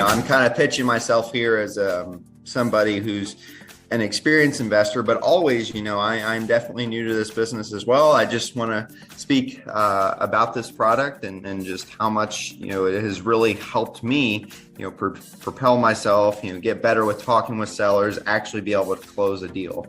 I'm kind of pitching myself here as somebody who's an experienced investor, but always, I'm definitely new to this business as well. I just want to speak about this product and just how much, it has really helped me, propel myself, get better with talking with sellers, actually be able to close a deal.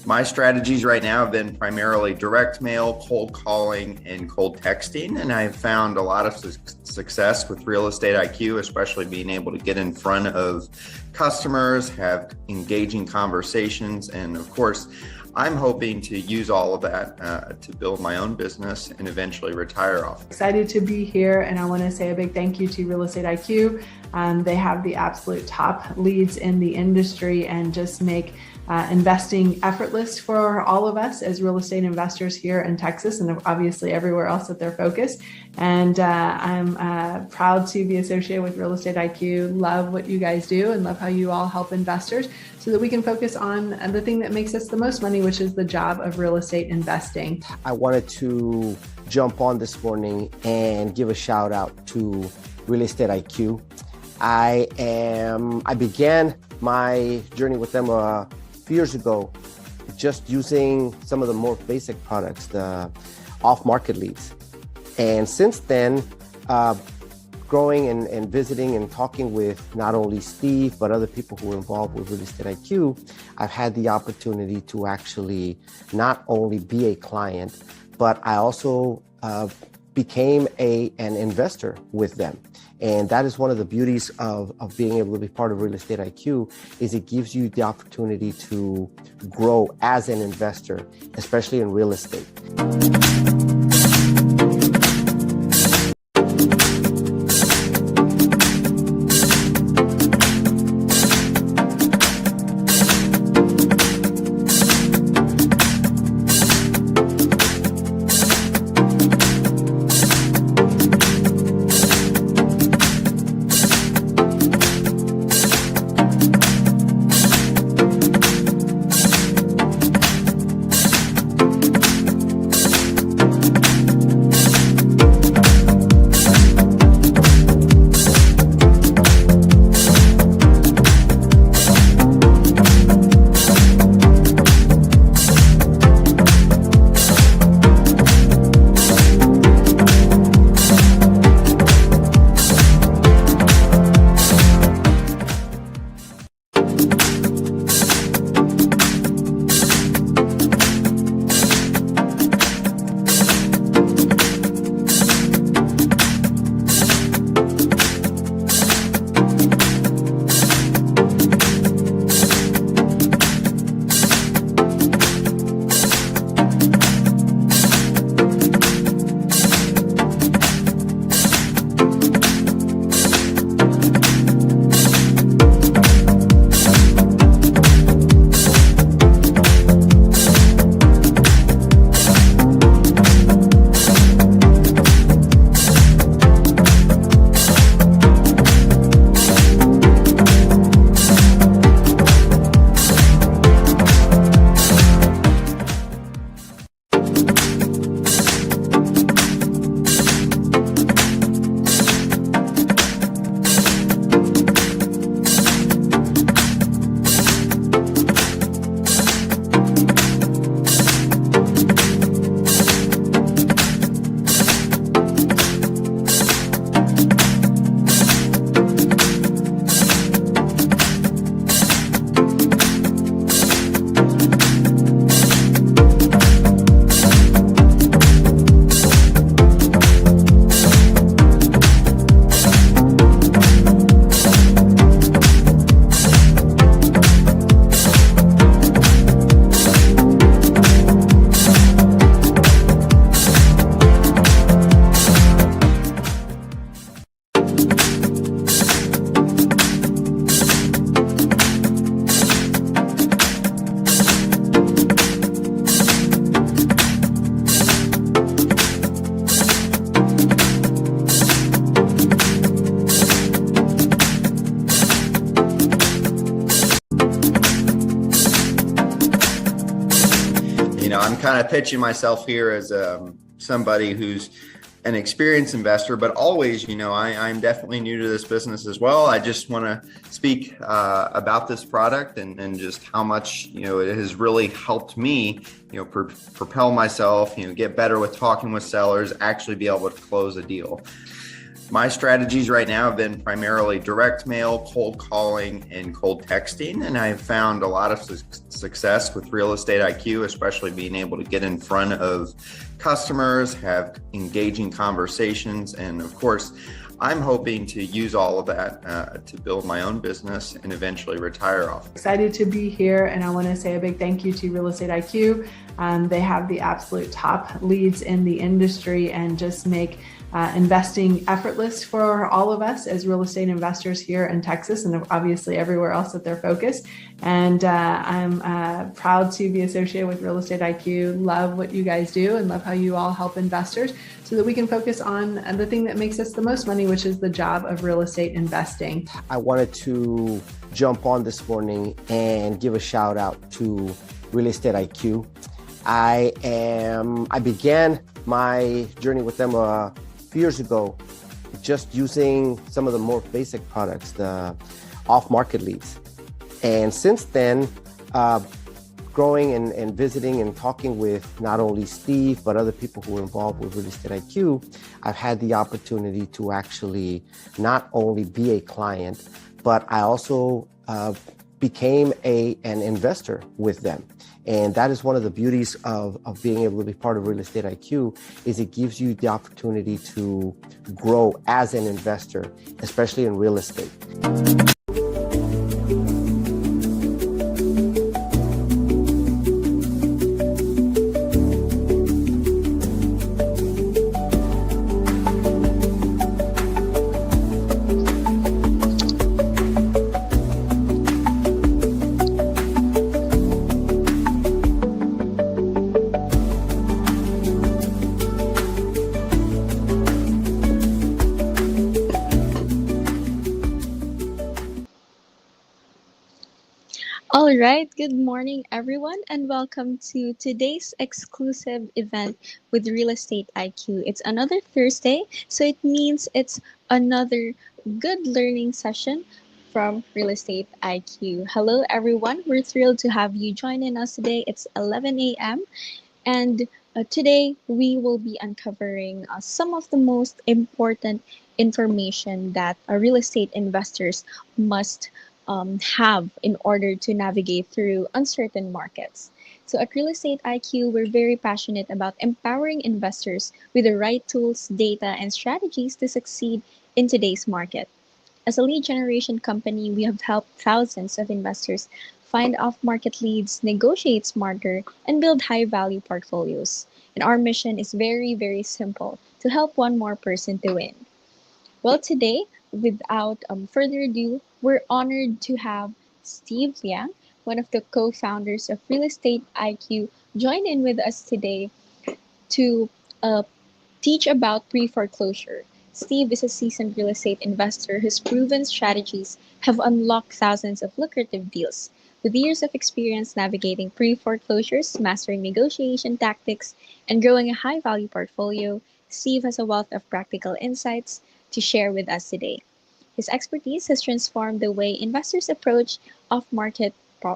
My strategies right now have been primarily direct mail, cold calling, and cold texting. And I've found a lot of success with Real Estate IQ, especially being able to get in front of customers, have engaging conversations. And of course, I'm hoping to use all of that to build my own business and eventually retire off. Excited to be here, and I want to say a big thank you to Real Estate IQ. They have the absolute top leads in the industry and just make investing effortless for all of us as real estate investors here in Texas and obviously everywhere else that they're focused. And I'm proud to be associated with Real Estate IQ. Love what you guys do and love how you all help investors so that we can focus on the thing that makes us the most money, which is the job of real estate investing. I wanted to jump on this morning and give a shout out to Real Estate IQ. I began my journey with them a few years ago, just using some of the more basic products, the off-market leads. And since then, growing and visiting and talking with not only Steve, but other people who are involved with Real Estate IQ, I've had the opportunity to actually not only be a client, but I also became an investor with them. And that is one of the beauties of being able to be part of Real Estate IQ, is it gives you the opportunity to grow as an investor, especially in real estate. I'm kind of pitching myself here as somebody who's an experienced investor, but always, I'm definitely new to this business as well. I just want to speak about this product and just how much, it has really helped me, propel myself, get better with talking with sellers, actually be able to close a deal. My strategies right now have been primarily direct mail, cold calling, and cold texting. And I've found a lot of success with Real Estate IQ, especially being able to get in front of customers, have engaging conversations. And of course, I'm hoping to use all of that to build my own business and eventually retire off. Excited to be here, and I want to say a big thank you to Real Estate IQ. They have the absolute top leads in the industry and just make investing effortless for all of us as real estate investors here in Texas and obviously everywhere else that they're focused. And I'm proud to be associated with Real Estate IQ. Love what you guys do and love how you all help investors so that we can focus on the thing that makes us the most money, which is the job of real estate investing. I wanted to jump on this morning and give a shout out to Real Estate IQ. I began my journey with them few years ago, just using some of the more basic products, the off-market leads. And since then, growing and visiting and talking with not only Steve, but other people who are involved with Real Estate IQ, I've had the opportunity to actually not only be a client, but I also became an investor with them. And that is one of the beauties of being able to be part of Real Estate IQ, is it gives you the opportunity to grow as an investor, especially in real estate. All right, good morning, everyone, and welcome to today's exclusive event with Real Estate IQ. It's another Thursday, so it means it's another good learning session from Real Estate IQ. Hello, everyone. We're thrilled to have you joining us today. It's 11 a.m. And today we will be uncovering some of the most important information that real estate investors must have in order to navigate through uncertain markets. So at Real Estate IQ, we're very passionate about empowering investors with the right tools, data, and strategies to succeed in today's market. As a lead generation company, we have helped thousands of investors find off-market leads, negotiate smarter, and build high-value portfolios. And our mission is very, very simple: to help one more person to win. Well, today, without further ado, we're honored to have Steve Liang, one of the co-founders of Real Estate IQ, join in with us today to teach about pre-foreclosure. Steve is a seasoned real estate investor whose proven strategies have unlocked thousands of lucrative deals. With years of experience navigating pre-foreclosures, mastering negotiation tactics, and growing a high-value portfolio, Steve has a wealth of practical insights to share with us today. His expertise has transformed the way investors approach off-market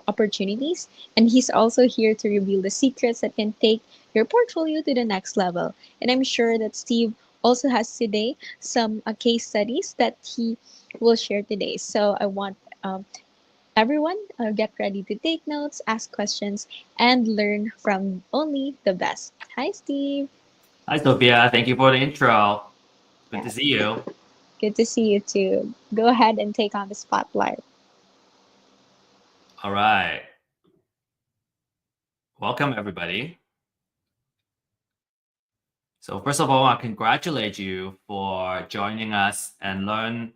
opportunities, and he's also here to reveal the secrets that can take your portfolio to the next level. And I'm sure that Steve also has today some case studies that he will share today. So I want everyone get ready to take notes, ask questions, and learn from only the best. Hi, Steve. Hi, Sophia. Thank you for the intro. Good to Yeah. see you. Good to see you too. Go ahead and take on the spotlight. All right. Welcome, everybody. So first of all, I congratulate you for joining us and learn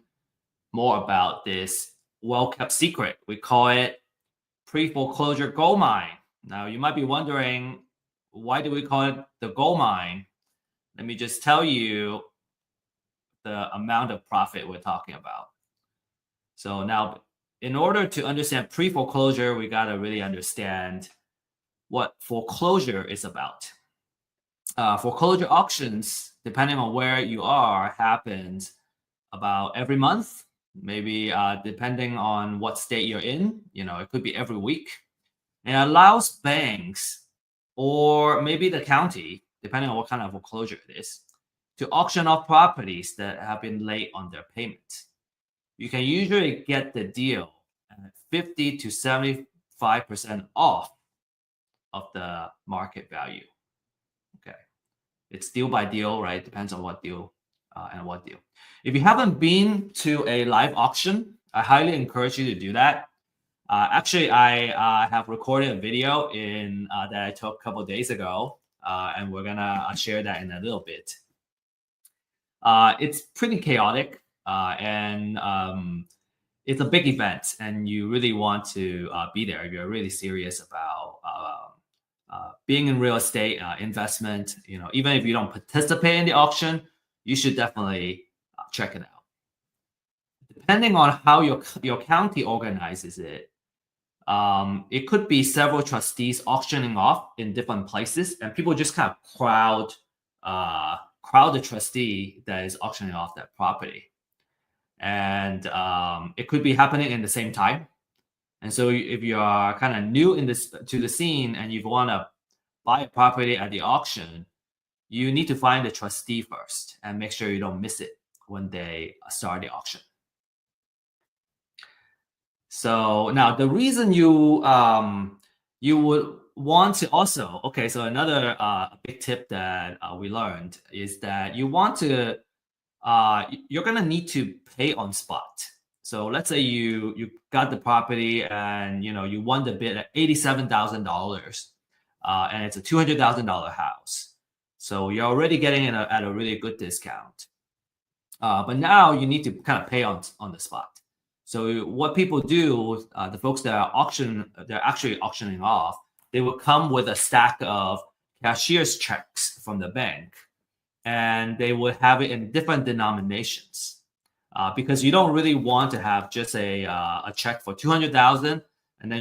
more about this well-kept secret. We call it Preforeclosure Goldmine. Now, you might be wondering, why do we call it the gold mine? Let me just tell you the amount of profit we're talking about. So now, in order to understand pre-foreclosure, we got to really understand what foreclosure is about. foreclosure auctions, depending on where you are, happens about every month, maybe depending on what state you're in. It could be every week. And it allows banks or maybe the county, depending on what kind of foreclosure it is, to auction off properties that have been late on their payment. You can usually get the deal at 50 to 75% off of the market value. Okay. It's deal by deal, right? Depends on what deal and what deal. If you haven't been to a live auction, I highly encourage you to do that. Actually, I have recorded a video that I took a couple of days ago, and we're gonna share that in a little bit. It's pretty chaotic, and it's a big event, and you really want to be there if you're really serious about being in real estate investment. Even if you don't participate in the auction, you should definitely check it out. Depending on how your county organizes it, it could be several trustees auctioning off in different places, and people just kind of crowd the trustee that is auctioning off that property. And it could be happening in the same time. And so if you are kind of new to the scene and you want to buy a property at the auction, you need to find the trustee first and make sure you don't miss it when they start the auction. So now the reason you would want to also, okay, so another big tip that we learned is that you want to, you're going to need to pay on spot. So let's say you got the property and you won the bid at $87,000, and it's a $200,000 house. So you're already getting it at a really good discount. But now you need to kind of pay on the spot. So what people do, the folks that are they're actually auctioning off, they will come with a stack of cashier's checks from the bank, and they will have it in different denominations, because you don't really want to have just a check for $200,000, and then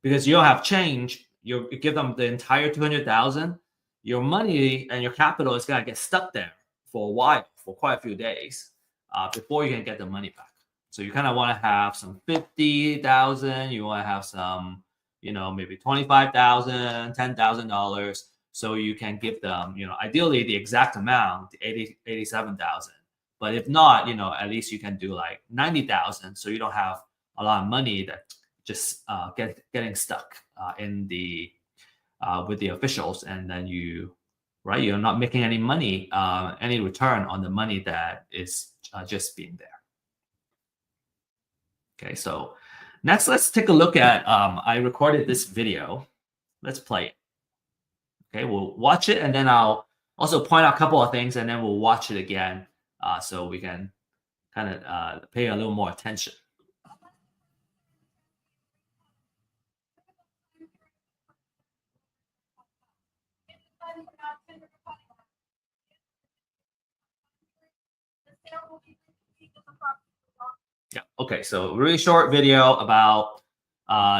because you don't have change, you give them the entire $200,000. Your money and your capital is gonna get stuck there for a while, for quite a few days, before you can get the money back. So you kind of want to have some 50,000. You want to have some, maybe 25,000, $10,000, so you can give them, ideally the exact amount, 87,000. But if not, at least you can do like 90,000, so you don't have a lot of money that just getting stuck in the with the officials, and then you're not making any money, any return on the money that is just being there. Okay, so next let's take a look at, I recorded this video. Let's play it. Okay, we'll watch it, and then I'll also point out a couple of things, and then we'll watch it again, so we can kind of pay a little more attention. Yeah, okay, so really short video, about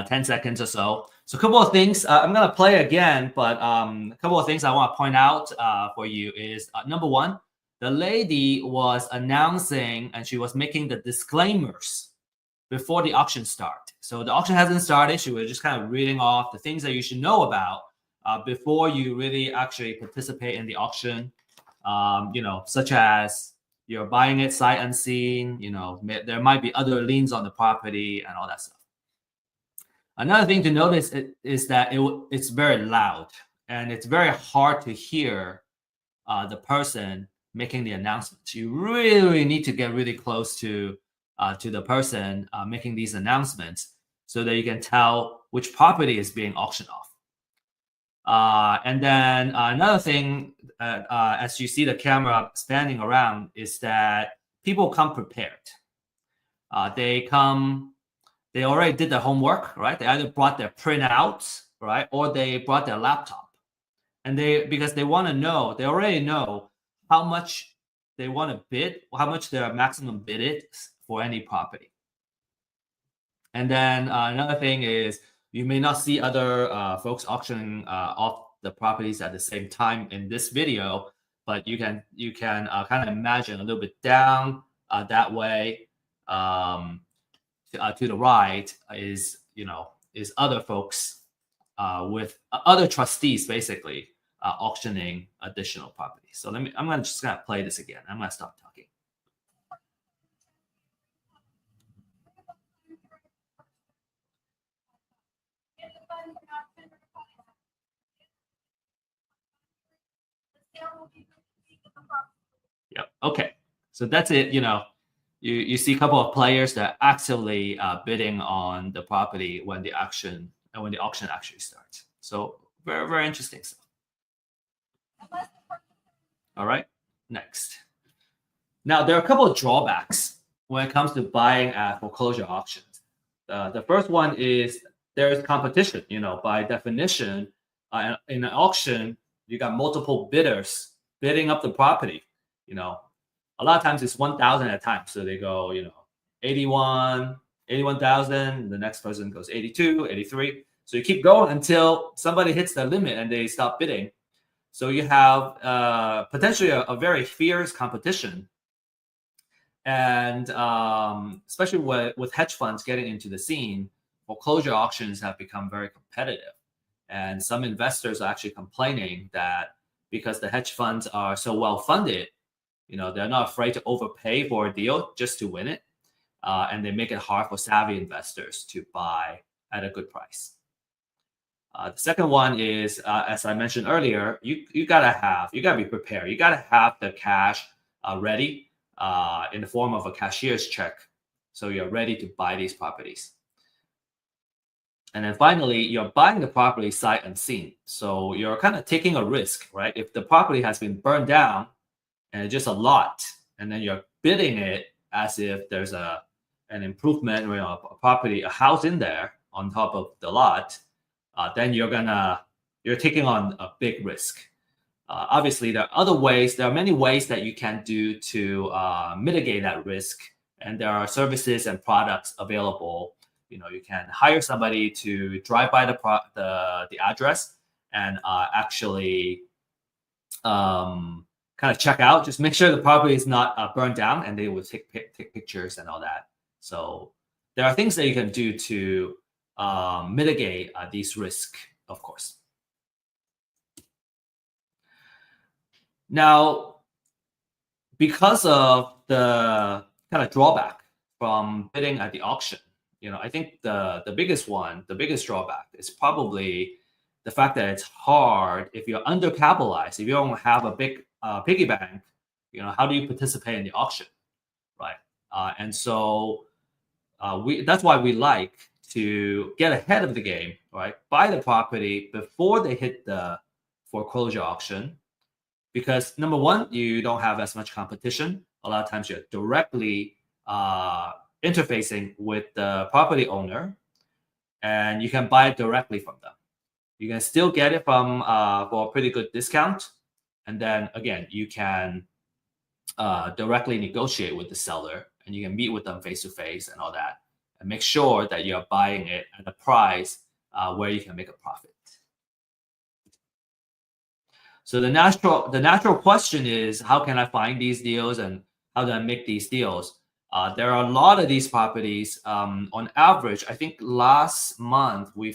10 seconds or so. So a couple of things, I'm gonna play again, but a couple of things I wanna point out for you is, number one, the lady was announcing and she was making the disclaimers before the auction start. So the auction hasn't started, she was just kind of reading off the things that you should know about before you really actually participate in the auction, such as you're buying it sight unseen, there might be other liens on the property and all that stuff. Another thing to notice is that it's very loud, and it's very hard to hear the person making the announcements. You really need to get really close to the person making these announcements so that you can tell which property is being auctioned off. And then another thing, as you see the camera spanning around, is that people come prepared. They already did their homework, right? They either brought their printouts, right, or they brought their laptop, and because they want to know, they already know how much they want to bid, how much their maximum bid is for any property. And then another thing is, you may not see other folks auctioning off the properties at the same time in this video, but you can kind of imagine a little bit down that way to the right is other folks with other trustees basically auctioning additional properties. So I'm gonna just play this again. I'm gonna stop talking. Yep. Okay. So that's it. You see a couple of players that are actively bidding on the property when the auction actually starts. So very, very interesting stuff. All right. Next. Now there are a couple of drawbacks when it comes to buying at foreclosure auctions. The first one is there is competition. By definition, in an auction, you got multiple bidders bidding up the property. A lot of times it's 1,000 at a time. So they go, 81,000. The next person goes 82, 83. So you keep going until somebody hits the limit and they stop bidding. So you have potentially a very fierce competition. And especially with hedge funds getting into the scene, foreclosure auctions have become very competitive. And some investors are actually complaining that because the hedge funds are so well funded, they're not afraid to overpay for a deal just to win it. And they make it hard for savvy investors to buy at a good price. The second one is, as I mentioned earlier, you gotta be prepared. You gotta have the cash ready in the form of a cashier's check, so you're ready to buy these properties. And then finally, you're buying the property sight unseen. So you're kind of taking a risk, right? If the property has been burned down and it's just a lot, and then you're bidding it as if there's an improvement, a house in there on top of the lot, then you're taking on a big risk. Obviously, there are many ways that you can do to mitigate that risk, and there are services and products available. You can hire somebody to drive by the address and actually kind of check out, just make sure the property is not burned down, and they will take pictures and all that. So there are things that you can do to mitigate these risks, of course. Now, because of the kind of drawback from bidding at the auction, I think the biggest drawback is probably the fact that it's hard if you're undercapitalized, if you don't have a big piggy bank. How do you participate in the auction, right? And so that's why we like to get ahead of the game, right? Buy the property before they hit the foreclosure auction, because number one, you don't have as much competition. A lot of times you're directly interfacing with the property owner, and you can buy it directly from them. You can still get it from for a pretty good discount, and then again, you can directly negotiate with the seller, and you can meet with them face to face and all that, and make sure that you're buying it at a price where you can make a profit. So the natural question is, how can I find these deals, and how do I make these deals? There are a lot of these properties. On average, I think last month we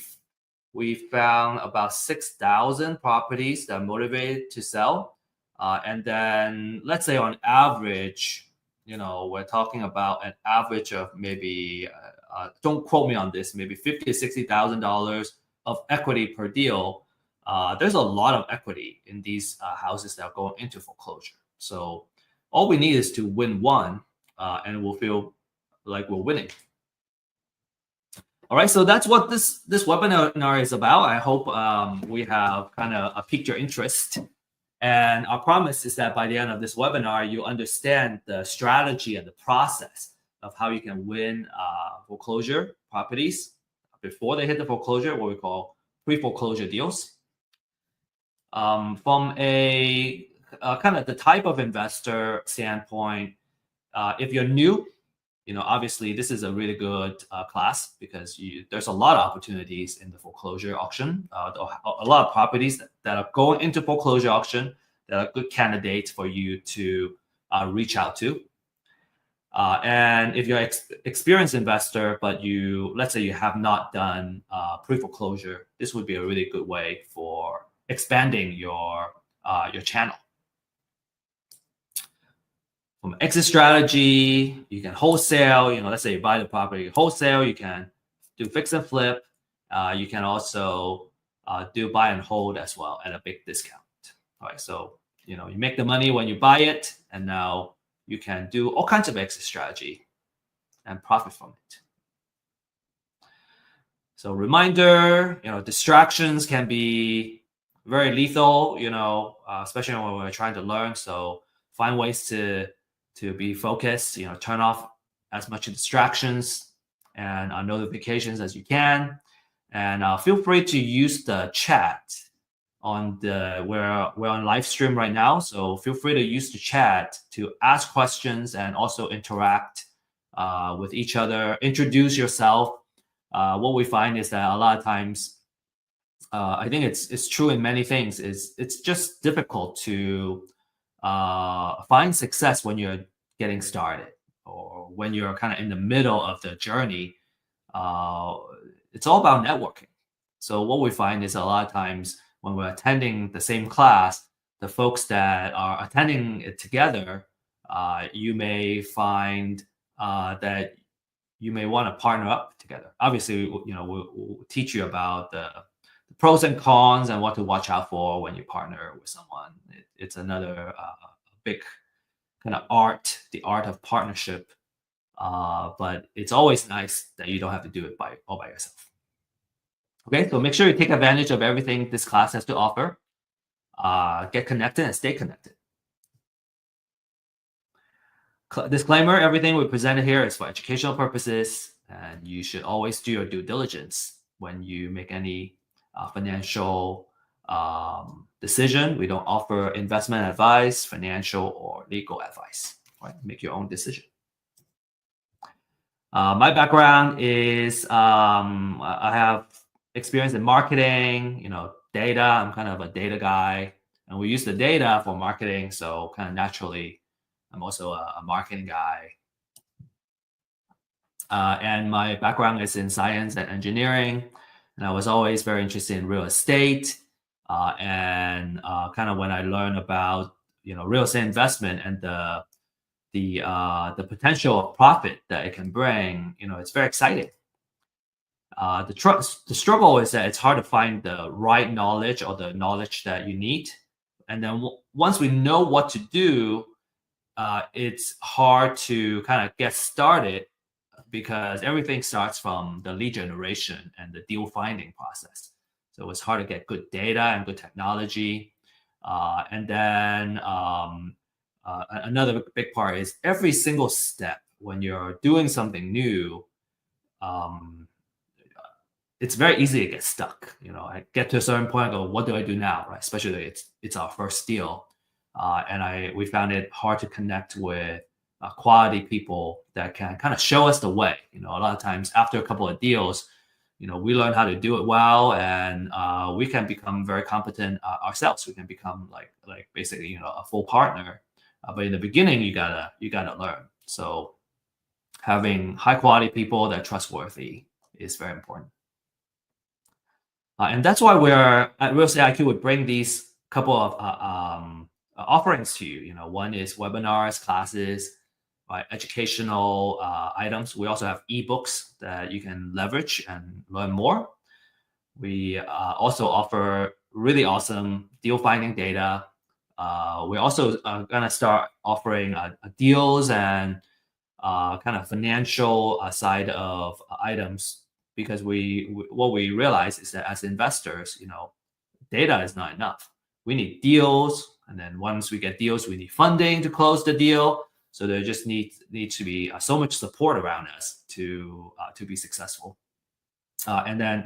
found about 6,000 properties that are motivated to sell. And then let's say on average, we're talking about an average of maybe, don't quote me on this, maybe $50,000 to $60,000 of equity per deal. There's a lot of equity in these houses that are going into foreclosure. So all we need is to win one, and we'll feel like we're winning. All right, so that's what this webinar is about. I hope we have kind of piqued your interest. And our promise is that by the end of this webinar, you understand the strategy and the process of how you can win foreclosure properties before they hit the foreclosure, what we call pre-foreclosure deals. From a kind of the type of investor standpoint, if you're new obviously this is a really good class because there's a lot of opportunities in the foreclosure auction. A lot of properties that are going into foreclosure auction that are good candidates for you to reach out to. And if you're an experienced investor, but let's say you have not done pre-foreclosure, this would be a really good way for expanding your channel. From exit strategy, you can wholesale. Let's say you buy the property wholesale. You can do fix and flip. You can also do buy and hold as well at a big discount. All right, so you make the money when you buy it, and now you can do all kinds of exit strategy and profit from it. So reminder, distractions can be very lethal, especially when we're trying to learn. So find ways to be focused, turn off as much distractions and notifications as you can. And feel free to use the chat we're on live stream right now. So feel free to use the chat to ask questions and also interact with each other, introduce yourself. What we find is that a lot of times, I think it's true in many things, it's just difficult to find success when you're getting started or when you're kind of in the middle of the journey. It's all about networking. So what we find is a lot of times when we're attending the same class, the folks that are attending it together, you may find that you may want to partner up together. Obviously, we'll teach you about the pros and cons and what to watch out for when you partner with someone. It's another big kind of art, the art of partnership. But it's always nice that you don't have to do it all by yourself. Okay, so make sure you take advantage of everything this class has to offer. Get connected and stay connected. Disclaimer, everything we presented here is for educational purposes, and you should always do your due diligence when you make any financial decision. We don't offer investment advice, financial or legal advice. Right? Make your own decision. My background is I have experience in marketing, data. I'm kind of a data guy, and we use the data for marketing. So kind of naturally, I'm also a marketing guy. And my background is in science and engineering, and I was always very interested in real estate. And kind of when I learned about real estate investment and the potential of profit that it can bring, it's very exciting. The struggle is that it's hard to find the right knowledge or the knowledge that you need. And then once we know what to do, it's hard to kind of get started because everything starts from the lead generation and the deal finding process. So it's hard to get good data and good technology. And then another big part is every single step when you're doing something new, it's very easy to get stuck. I get to a certain point and go, what do I do now? Right? Especially it's our first deal. And we found it hard to connect with quality people that can kind of show us the way. A lot of times after a couple of deals, we learn how to do it well, and we can become very competent ourselves. We can become like basically a full partner. But in the beginning, you gotta learn. So having high quality people that are trustworthy is very important. And that's why we're at Real Estate IQ would bring these couple of offerings to you. One is webinars, classes, right, educational items. We also have ebooks that you can leverage and learn more. We also offer really awesome deal finding data. We're also going to start offering deals and kind of financial side of items, because what we realize is that as investors, data is not enough. We need deals, and then once we get deals, we need funding to close the deal. So there just needs to be so much support around us to be successful. And then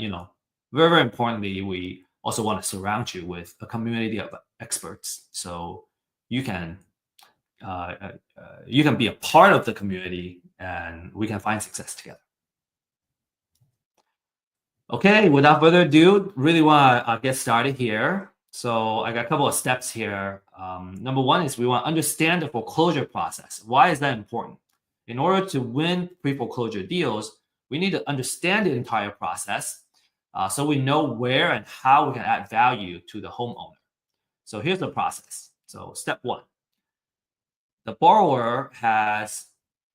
very, very importantly, we also want to surround you with a community of experts, so you can you can be a part of the community, and we can find success together. Okay, without further ado, really want to get started here. So I got a couple of steps here. Number one is we want to understand the foreclosure process. Why is that important? In order to win pre-foreclosure deals, we need to understand the entire process so we know where and how we can add value to the homeowner. So here's the process. So step one, the borrower has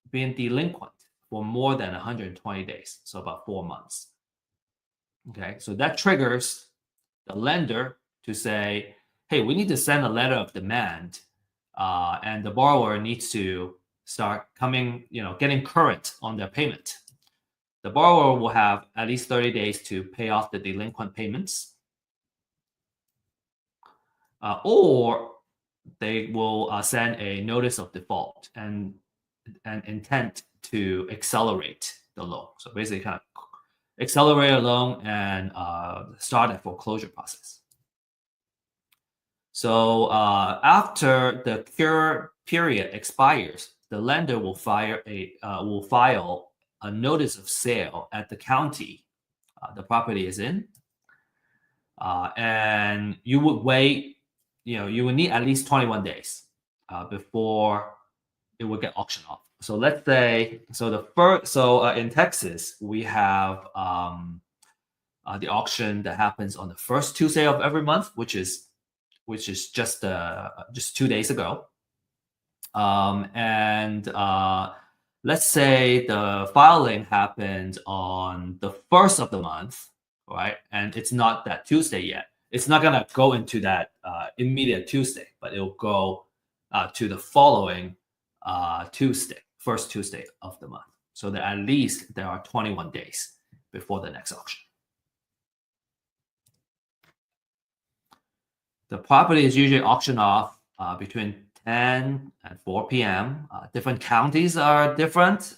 been delinquent for more than 120 days, so about 4 months. Okay, so that triggers the lender to say, hey, we need to send a letter of demand, and the borrower needs to start getting current on their payment. The borrower will have at least 30 days to pay off the delinquent payments, or they will send a notice of default and an intent to accelerate the loan. So basically kind of accelerate a loan and start a foreclosure process. So after the cure period expires, the lender will file a notice of sale at the county the property is in, and you would wait. You would need at least 21 days before it would get auctioned off. So let's say, in Texas, we have the auction that happens on the first Tuesday of every month, which is just 2 days ago. And let's say the filing happened on the first of the month, right? And it's not that Tuesday yet. It's not gonna go into that immediate Tuesday, but it'll go to the following Tuesday, first Tuesday of the month. So that at least there are 21 days before the next auction. The property is usually auctioned off between 10 and 4 p.m. Different counties are different.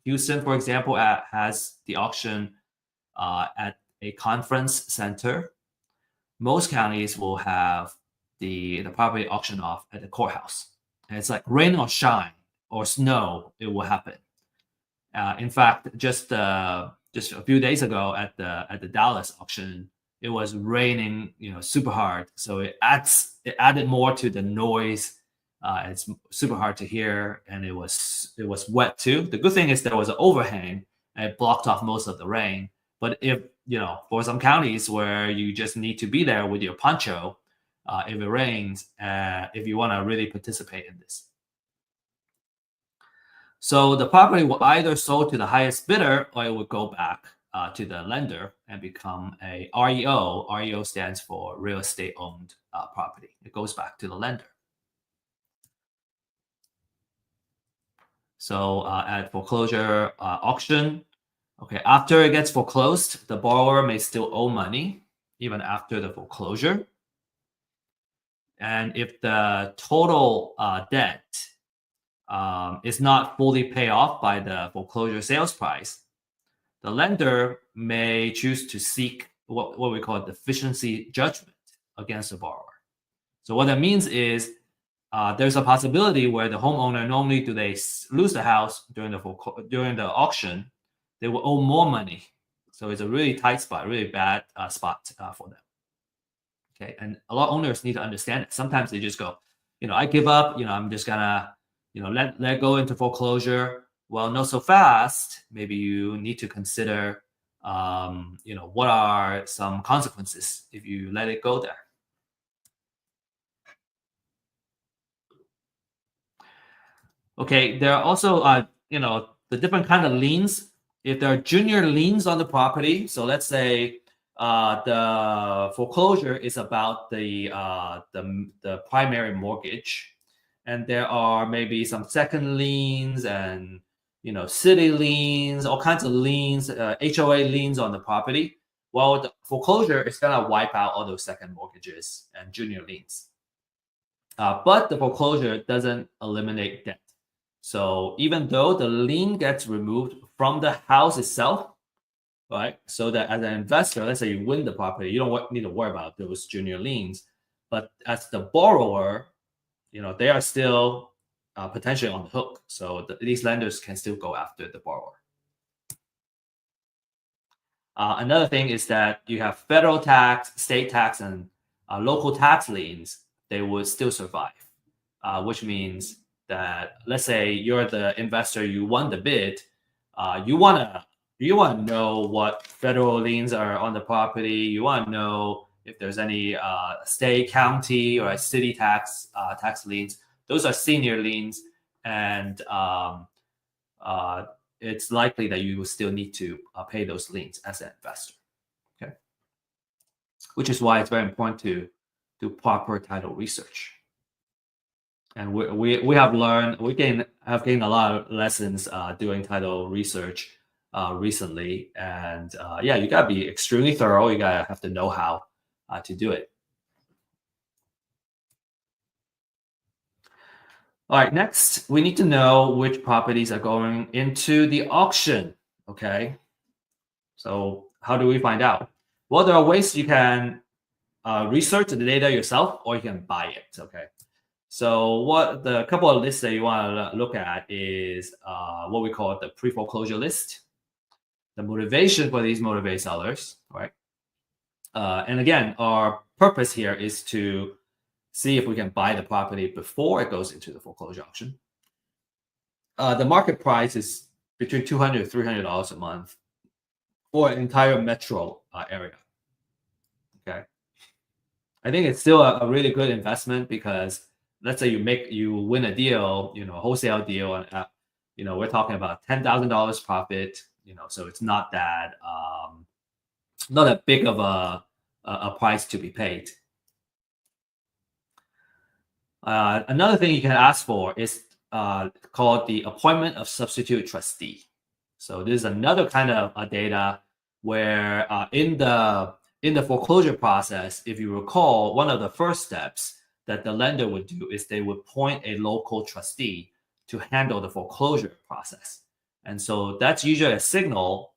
Houston, for example, has the auction at a conference center. Most counties will have the property auctioned off at the courthouse. And it's like rain or shine or snow, it will happen. In fact, just a few days ago at the Dallas auction, it was raining, super hard. So it added more to the noise. It's super hard to hear, and it was wet too. The good thing is there was an overhang and it blocked off most of the rain. But if for some counties where you just need to be there with your poncho, if it rains, if you want to really participate in this. So the property will either sold to the highest bidder, or it would go back to the lender and become a REO. REO stands for real estate owned property. It goes back to the lender. So at foreclosure auction, okay, after it gets foreclosed, the borrower may still owe money even after the foreclosure. And if the total debt is not fully paid off by the foreclosure sales price, the lender may choose to seek what we call a deficiency judgment against the borrower. So what that means is there's a possibility where the homeowner, normally do they lose the house during the auction, they will owe more money. So it's a really tight spot, really bad spot for them. Okay, and a lot of owners need to understand it. Sometimes they just go, I give up. I'm just gonna, let go into foreclosure. Well, not so fast. Maybe you need to consider, what are some consequences if you let it go there. Okay, there are also, the different kind of liens. If there are junior liens on the property, so let's say the foreclosure is about the primary mortgage, and there are maybe some second liens and city liens, all kinds of liens, HOA liens on the property. Well, the foreclosure is gonna wipe out all those second mortgages and junior liens, but the foreclosure doesn't eliminate debt. So even though the lien gets removed from the house itself, right? So that as an investor, let's say you win the property, you don't need to worry about those junior liens. But as the borrower, they are still potentially on the hook. So these lenders can still go after the borrower. Another thing is that you have federal tax, state tax, and local tax liens. They would still survive, which means that, let's say you're the investor, you won the bid, you wanna know what federal liens are on the property. You want to know if there's any state, county, or city tax liens. Those are senior liens, and it's likely that you will still need to pay those liens as an investor. Okay, which is why it's very important to do proper title research. And we have learned, have gained a lot of lessons doing title research recently. And yeah, you gotta be extremely thorough. You gotta have the know-how to do it. All right, next, we need to know which properties are going into the auction, okay? So how do we find out? Well, there are ways you can research the data yourself, or you can buy it, okay? So what the couple of lists that you want to look at is what we call the pre-foreclosure list, the motivation for these motivated sellers, right? And again, our purpose here is to see if we can buy the property before it goes into the foreclosure auction. The market price is between $200 to $300 a month for an entire metro area. Okay, I think it's still a really good investment, because let's say you win a deal, a wholesale deal, and we're talking about $10,000 profit. So it's not that big of a price to be paid. Another thing you can ask for is called the appointment of substitute trustee. So this is another kind of data where in the foreclosure process, if you recall, one of the first steps that the lender would do is they would appoint a local trustee to handle the foreclosure process. And so that's usually a signal,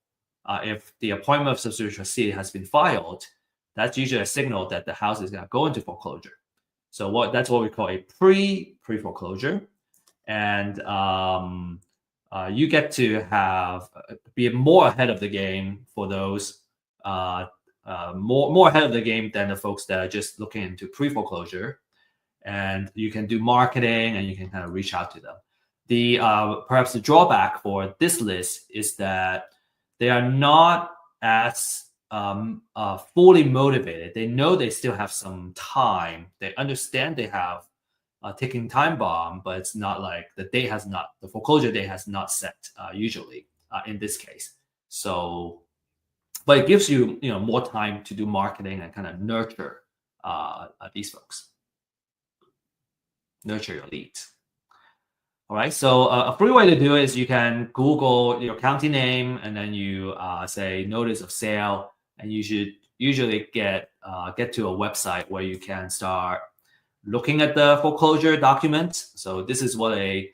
if the appointment of substitute trustee has been filed, that's usually a signal that the house is going to go into foreclosure. So that's what we call a pre-foreclosure. And you get to be more ahead of the game for those, more ahead of the game than the folks that are just looking into pre-foreclosure. And you can do marketing, and you can kind of reach out to them. Perhaps the drawback for this list is that they are not as fully motivated. They know they still have some time. They understand they have a ticking time bomb, but it's not like the foreclosure date has not set usually in this case. So, but it gives you more time to do marketing and kind of nurture these folks, nurture your leads. All right, so a free way to do it is you can Google your county name, and then you say notice of sale, and you should usually get to a website where you can start looking at the foreclosure document. So this is what a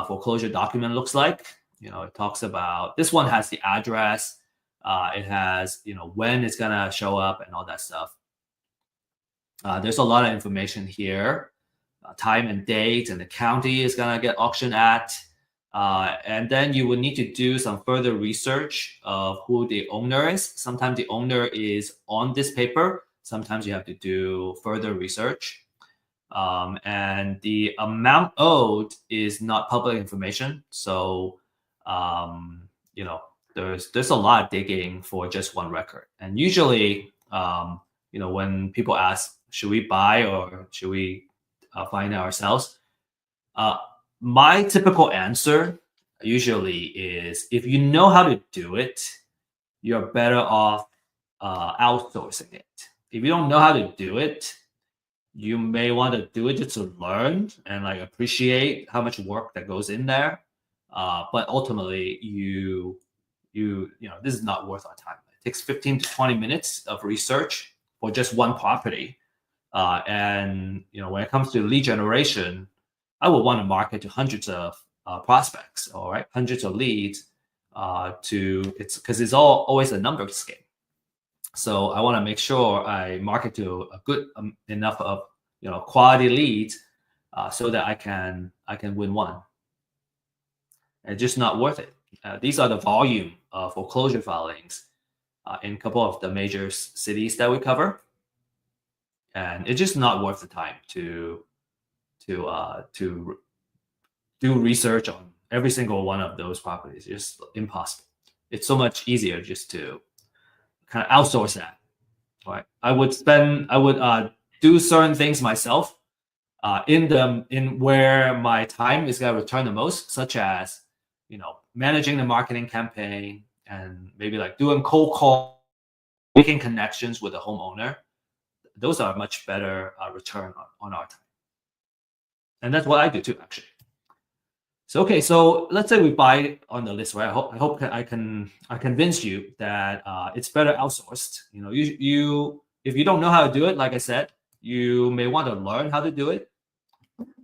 foreclosure document looks like. It talks about, this one has the address, it has when it's gonna show up and all that stuff. There's a lot of information here. Time and date, and the county is going to get auctioned at. And then you will need to do some further research of who the owner is. Sometimes the owner is on this paper. Sometimes you have to do further research. And the amount owed is not public information. So, there's a lot of digging for just one record. And usually, when people ask, should we buy or should we find it ourselves? My typical answer usually is, if you know how to do it, you're better off outsourcing it. If you don't know how to do it, you may want to do it just to learn and appreciate how much work that goes in there. But ultimately, this is not worth our time. It takes 15 to 20 minutes of research for just one property. And when it comes to lead generation, I would want to market to hundreds of prospects, all right, hundreds of leads, because it's always a numbers game. So I want to make sure I market to a good enough of quality leads, so that I can I can win one. It's just not worth it. These are the volume of foreclosure filings in a couple of the major cities that we cover, and it's just not worth the time to do research on every single one of those properties. It's just impossible. It's so much easier just to kind of outsource that. Right? I would do certain things myself in where my time is going to return the most, such as managing the marketing campaign and maybe like doing cold call, making connections with the homeowner. Those are much better return on our time, and that's what I do too, actually. So okay, so let's say we buy on the list, right? I hope I can convince you that it's better outsourced. You if you don't know how to do it, like I said, you may want to learn how to do it.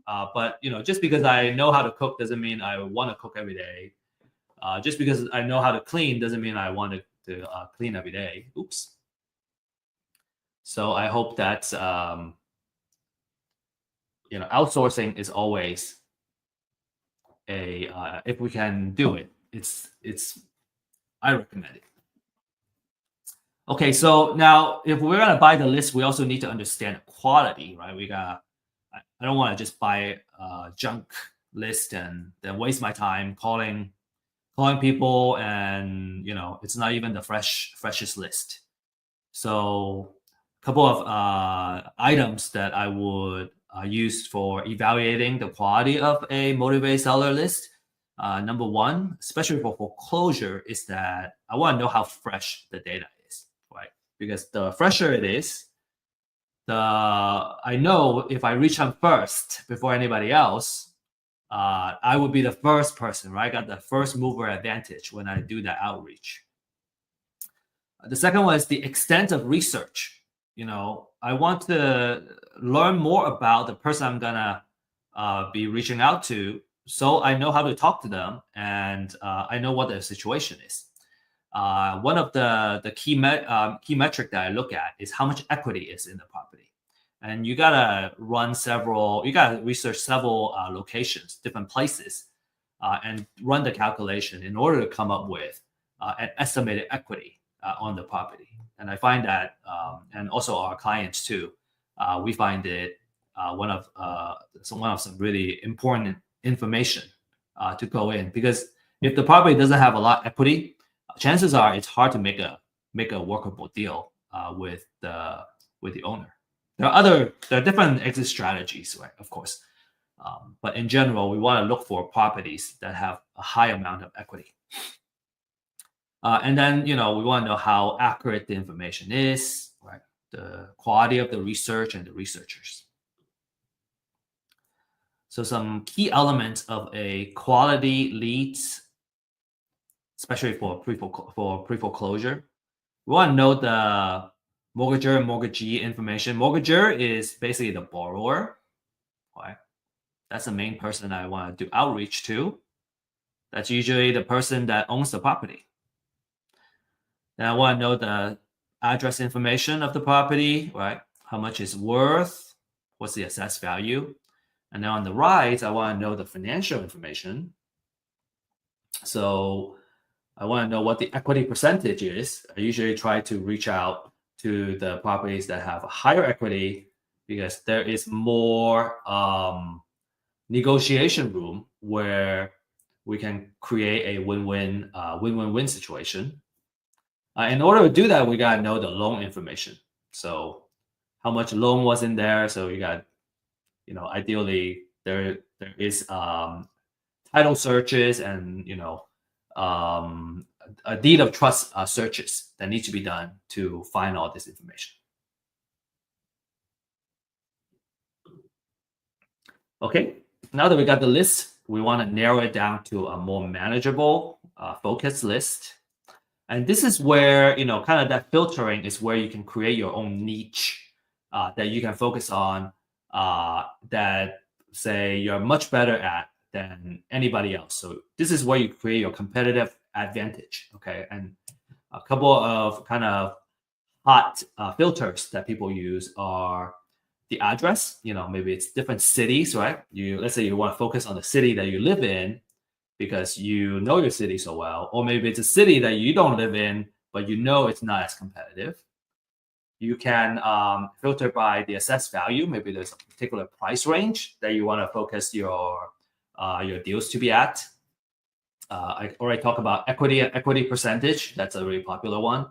But just because I know how to cook doesn't mean I want to cook every day. Just because I know how to clean doesn't mean I want to clean every day. Oops. So I hope that outsourcing is always if we can do it, I recommend it. Okay, so now if we're gonna buy the list, we also need to understand the quality, right? I don't want to just buy a junk list and then waste my time calling people, and it's not even the freshest list. So a couple of items that I would use for evaluating the quality of a motivated seller list. Number one, especially for foreclosure, is that I want to know how fresh the data is, right? Because the fresher it is, I know if I reach them first before anybody else, I would be the first person, right? I got the first mover advantage when I do that outreach. The second one is the extent of research. I want to learn more about the person I'm gonna be reaching out to, so I know how to talk to them, and I know what their situation is. One of the key metric that I look at is how much equity is in the property, and you gotta research several locations, different places, and run the calculation in order to come up with an estimated equity on the property. And I find that, and also our clients too, we find it one of some really important information to go in, because if the property doesn't have a lot of equity, chances are it's hard to make a workable deal with the owner. There are different exit strategies, right? Of course, but in general, we want to look for properties that have a high amount of equity. And then, we want to know how accurate the information is, right? The quality of the research and the researchers. So some key elements of a quality leads, especially for pre-foreclosure. We want to know the mortgager and mortgagee information. Mortgager is basically the borrower, right? That's the main person I want to do outreach to. That's usually the person that owns the property. Then I want to know the address information of the property, right? How much it's worth, what's the assessed value. And then on the right, I want to know the financial information. So I want to know what the equity percentage is. I usually try to reach out to the properties that have a higher equity, because there is more negotiation room where we can create a win-win situation. In order to do that, we got to know the loan information. So how much loan was in there. So you got, ideally there is title searches and, a deed of trust searches that need to be done to find all this information. Okay, now that we got the list, we want to narrow it down to a more manageable, focused list. And this is where, kind of that filtering is where you can create your own niche that you can focus on, that, say, you're much better at than anybody else. So this is where you create your competitive advantage, okay? And a couple of kind of hot filters that people use are the address. Maybe it's different cities, right? Let's say you want to focus on the city that you live in because you know your city so well, or maybe it's a city that you don't live in, but it's not as competitive. You can filter by the assessed value. Maybe there's a particular price range that you want to focus your deals to be at. I already talked about equity percentage. That's a really popular one.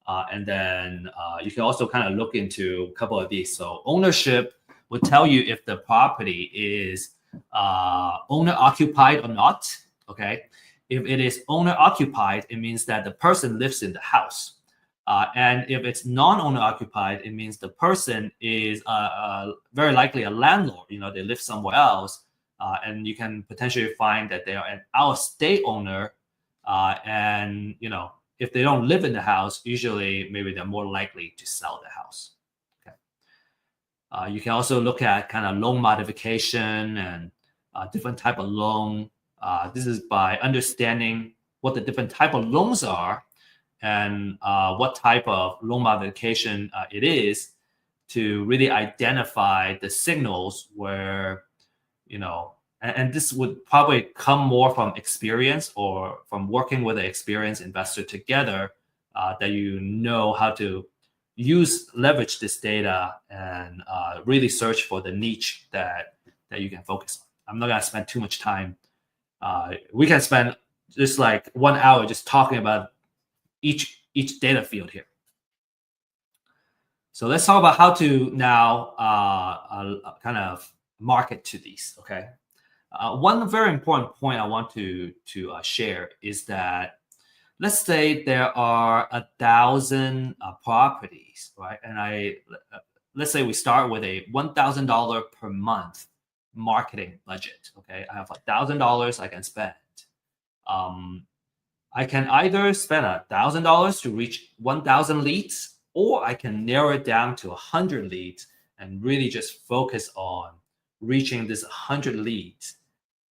And then you can also kind of look into a couple of these. So ownership would tell you if the property is owner occupied or not. Okay, if it is owner occupied, it means that the person lives in the house. And if it's non-owner occupied, it means the person is very likely a landlord. They live somewhere else, and you can potentially find that they are an out-of-state owner. And if they don't live in the house, usually maybe they're more likely to sell the house. Okay. You can also look at kind of loan modification and different type of loan. This is by understanding what the different type of loans are and what type of loan modification it is to really identify the signals where, and this would probably come more from experience or from working with an experienced investor together, that how to leverage this data and really search for the niche that you can focus on. I'm not gonna spend too much time. We can spend just like 1 hour just talking about each data field here. So let's talk about how to now kind of market to these. Okay. One very important point I want to share is that let's say there are 1,000 properties, right? And let's say we start with a $1,000 per month marketing budget. Okay, I have $1,000 I can spend. I can either spend $1,000 to reach 1,000 leads, or I can narrow it down to 100 leads and really just focus on reaching this 100 leads.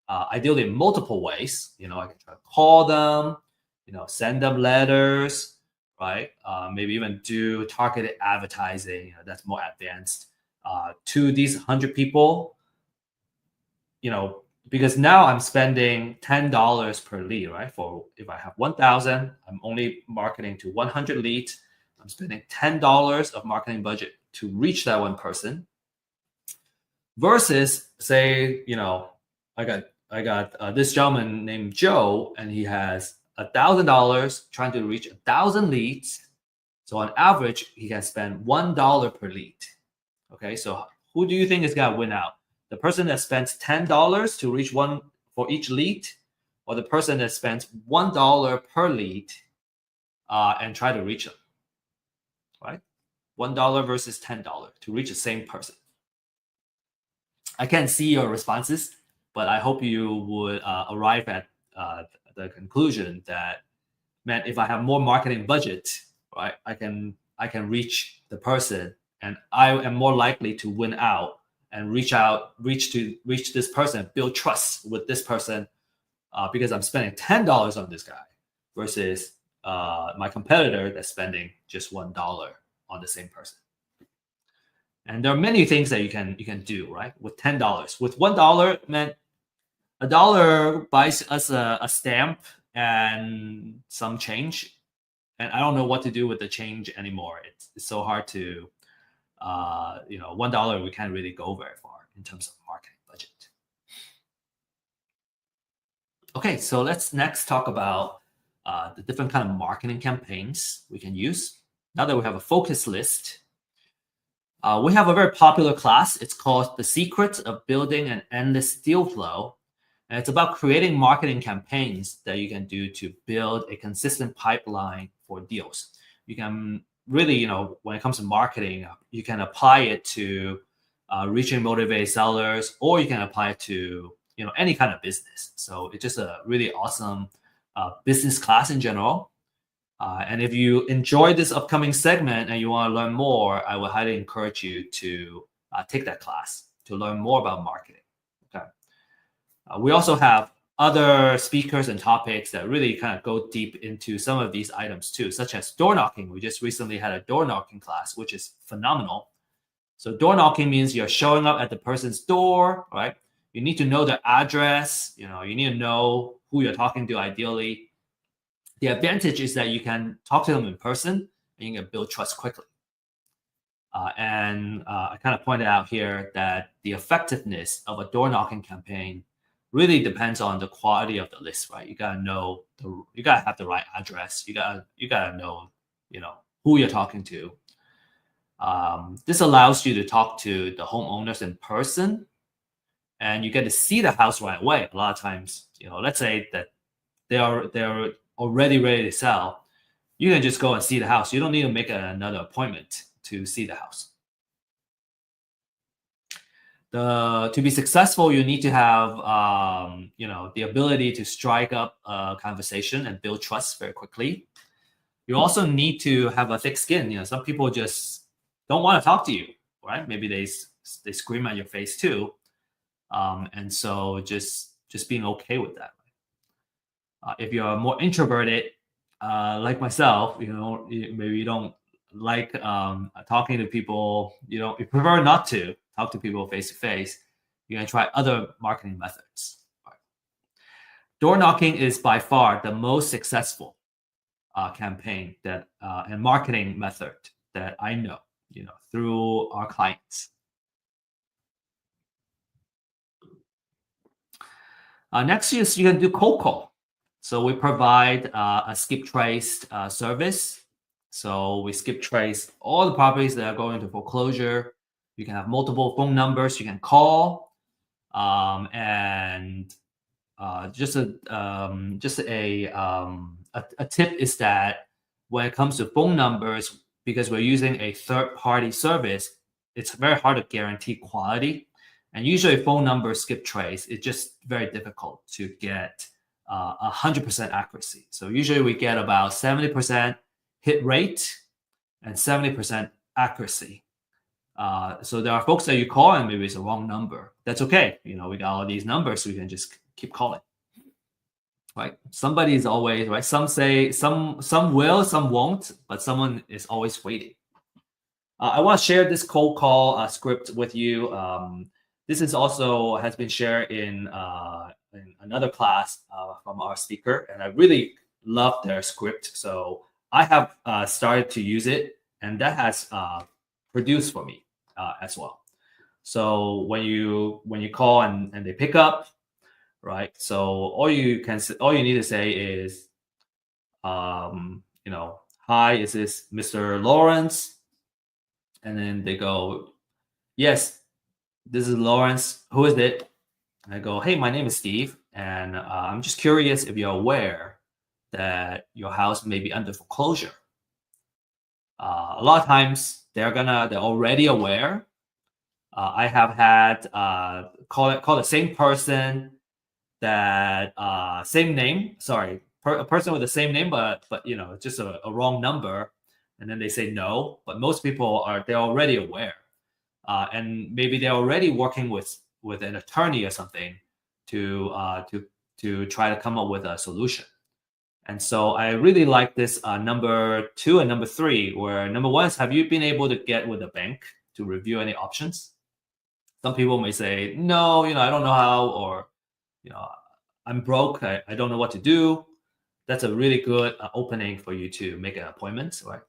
Ideally in multiple ways. I can try to call them, send them letters, right? Maybe even do targeted advertising. That's more advanced to these 100 people. Because now I'm spending $10 per lead, right? If I have 1,000, I'm only marketing to 100 leads. I'm spending $10 of marketing budget to reach that one person. Versus, say, I got this gentleman named Joe, and he has $1,000 trying to reach 1,000 leads. So on average, he can spend $1 per lead. Okay, so who do you think is gonna win out? The person that spends $10 to reach one for each lead, or the person that spends $1 per lead and try to reach them, right? $1 versus $10 to reach the same person. I can't see your responses, but I hope you would arrive at the conclusion that, man, if I have more marketing budget, right, I can reach the person, and I am more likely to win out and reach this person, build trust with this person, because I'm spending $10 on this guy versus my competitor that's spending just $1 on the same person. And there are many things that you can do, right? With $10, with $1, man, $1 buys us a stamp and some change, and I don't know what to do with the change anymore. It's so hard to. $1 we can't really go very far in terms of marketing budget. Okay, so let's next talk about the different kind of marketing campaigns we can use. Now that we have a focus list, we have a very popular class. It's called The Secret of Building an Endless Deal Flow. And it's about creating marketing campaigns that you can do to build a consistent pipeline for deals. You can really, when it comes to marketing, you can apply it to reaching motivated sellers, or you can apply it to, any kind of business. So it's just a really awesome business class in general. And if you enjoy this upcoming segment and you want to learn more, I would highly encourage you to take that class to learn more about marketing. Okay. We also have other speakers and topics that really kind of go deep into some of these items too, such as door knocking. We just recently had a door knocking class, which is phenomenal. So door knocking means you're showing up at the person's door, right? You need to know their address. You need to know who you're talking to ideally. The advantage is that you can talk to them in person and you can build trust quickly. I kind of pointed out here that the effectiveness of a door knocking campaign really depends on the quality of the list, right? You gotta know you gotta have the right address. You gotta know, who you're talking to. This allows you to talk to the homeowners in person, and you get to see the house right away. A lot of times, let's say that they're already ready to sell, you can just go and see the house. You don't need to make another appointment to see the house. To be successful, you need to have the ability to strike up a conversation and build trust very quickly. You also need to have a thick skin. Some people just don't want to talk to you, right? Maybe they scream at your face too, and so just being okay with that. If you're more introverted, like myself, maybe you don't like talking to people. You prefer not to talk to people face to face. You're gonna try other marketing methods. Door knocking is by far the most successful campaign and marketing method that I know. Through our clients. Next is you can do cold call. So we provide a skip trace service. So we skip trace all the properties that are going into foreclosure. You can have multiple phone numbers you can call, and just a tip is that when it comes to phone numbers, because we're using a third-party service, it's very hard to guarantee quality. And usually phone number skip trace, it's just very difficult to get 100% accuracy. So usually we get about 70% hit rate and 70% accuracy. So there are folks that you call and maybe it's a wrong number. That's okay. We got all these numbers, so we can just keep calling. Right? Somebody is always right. Some say some will, some won't, but someone is always waiting. I want to share this cold call script with you. This is also has been shared in another class from our speaker, and I really love their script. So I have started to use it, and that has produced for me as well. So when you call and they pick up, right? So all you need to say is, hi, is this Mr. Lawrence? And then they go, yes, this is Lawrence. Who is it? And I go, hey, my name is Steve, and I'm just curious if you're aware that your house may be under foreclosure. A lot of times they're already aware. I have had call the same person that same name. Sorry, a person with the same name, but just a wrong number, and then they say no. But most people they're already aware, and maybe they're already working with an attorney or something to try to come up with a solution. And so I really like this number 2 and number 3, where number 1 is, have you been able to get with a bank to review any options? Some people may say, no, I don't know how, or, I'm broke, I don't know what to do. That's a really good opening for you to make an appointment, right?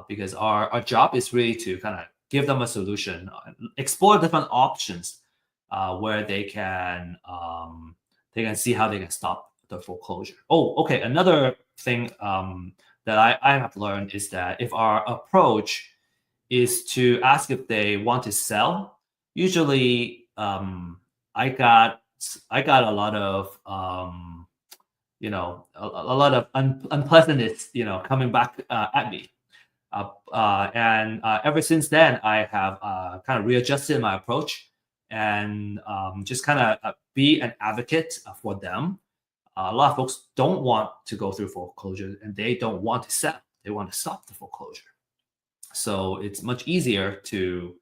Because our job is really to kind of give them a solution, explore different options where they can see how they can stop the foreclosure. Oh, okay. Another thing that I have learned is that if our approach is to ask if they want to sell, usually I got a lot of a lot of unpleasantness coming back at me, and ever since then I have kind of readjusted my approach and just kind of be an advocate for them. A lot of folks don't want to go through foreclosure and they don't want to sell. They want to stop the foreclosure. So it's much easier to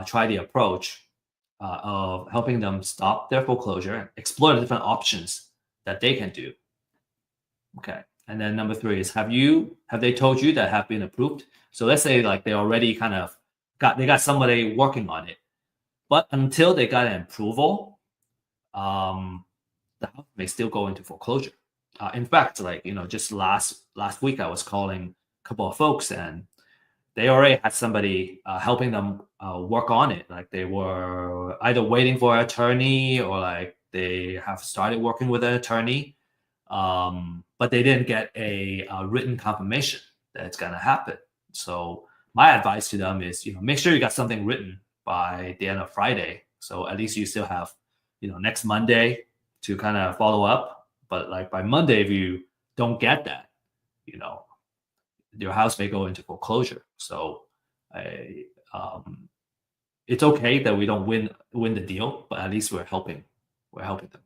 try the approach of helping them stop their foreclosure and explore the different options that they can do. Okay. And then number 3 is, have they told you that have been approved? So let's say like they already kind of got somebody working on it, but until they got an approval, the house may still go into foreclosure. In fact, like, just last week I was calling a couple of folks, and they already had somebody helping them work on it. Like, they were either waiting for an attorney, or like they have started working with an attorney, but they didn't get a written confirmation that it's gonna happen. So my advice to them is, make sure you got something written by the end of Friday, so at least you still have, next Monday to kind of follow up. But like by Monday, if you don't get that, your house may go into foreclosure. So it's okay that we don't win the deal, but at least we're helping them,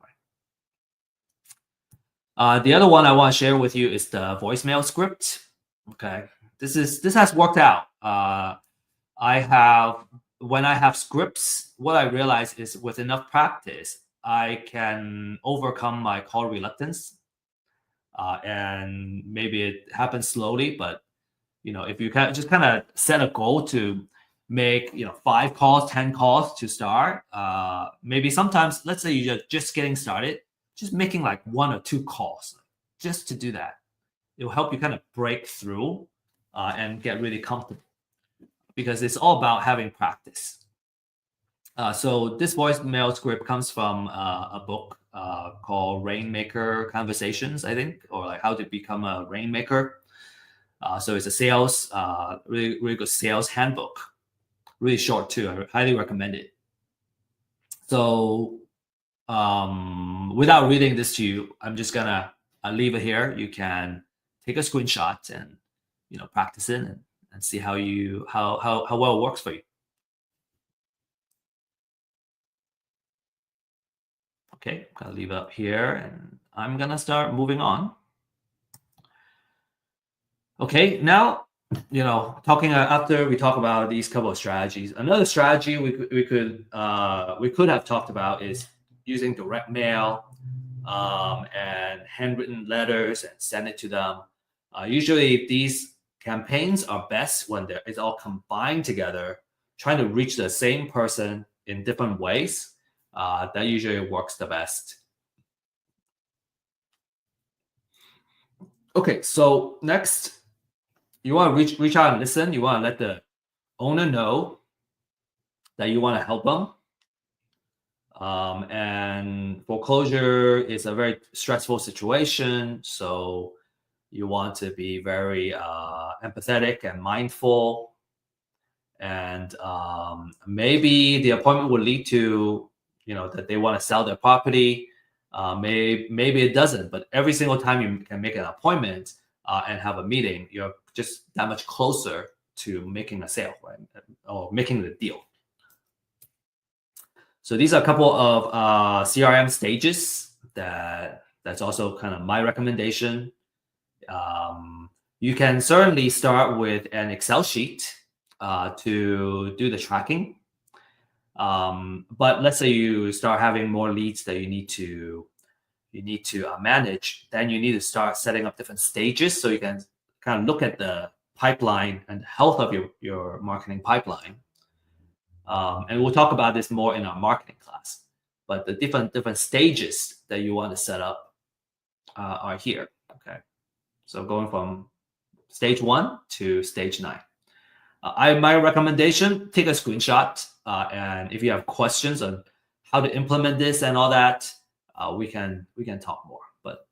right? The other one I want to share with you is the voicemail script. Okay, this has worked out. When I have scripts, what I realize is with enough practice, I can overcome my call reluctance. And maybe it happens slowly, but if you can just kind of set a goal to make 5 calls, 10 calls to start, maybe sometimes, let's say you're just getting started, just making like 1 or 2 calls just to do that. It will help you kind of break through and get really comfortable, because it's all about having practice. So this voicemail script comes from a book called Rainmaker Conversations, I think, or like How to Become a Rainmaker. So it's a sales, really good sales handbook. Really short too. I highly recommend it. So without reading this to you, I'm just gonna leave it here. You can take a screenshot and practice it and see how well it works for you. Okay, I'm gonna leave it up here, and I'm gonna start moving on. Okay, now talking after we talk about these couple of strategies, another strategy we could have talked about is using direct mail and handwritten letters and send it to them. Usually these campaigns are best when it's all combined together, trying to reach the same person in different ways. That usually works the best. Okay, so next, you want to reach out and listen. You want to let the owner know that you want to help them. And foreclosure is a very stressful situation, so you want to be very empathetic and mindful. And maybe the appointment will lead to that they want to sell their property. Maybe it doesn't, but every single time you can make an appointment and have a meeting, you're just that much closer to making a sale, right? Or making the deal. So these are a couple of CRM stages that's also kind of my recommendation. You can certainly start with an Excel sheet to do the tracking. But let's say you start having more leads that you need to manage, then you need to start setting up different stages so you can kind of look at the pipeline and the health of your marketing pipeline. And we'll talk about this more in our marketing class. But the different stages that you want to set up are here. Okay, so going from stage 1 to stage 9. My recommendation: take a screenshot, and if you have questions on how to implement this and all that, we can talk more. But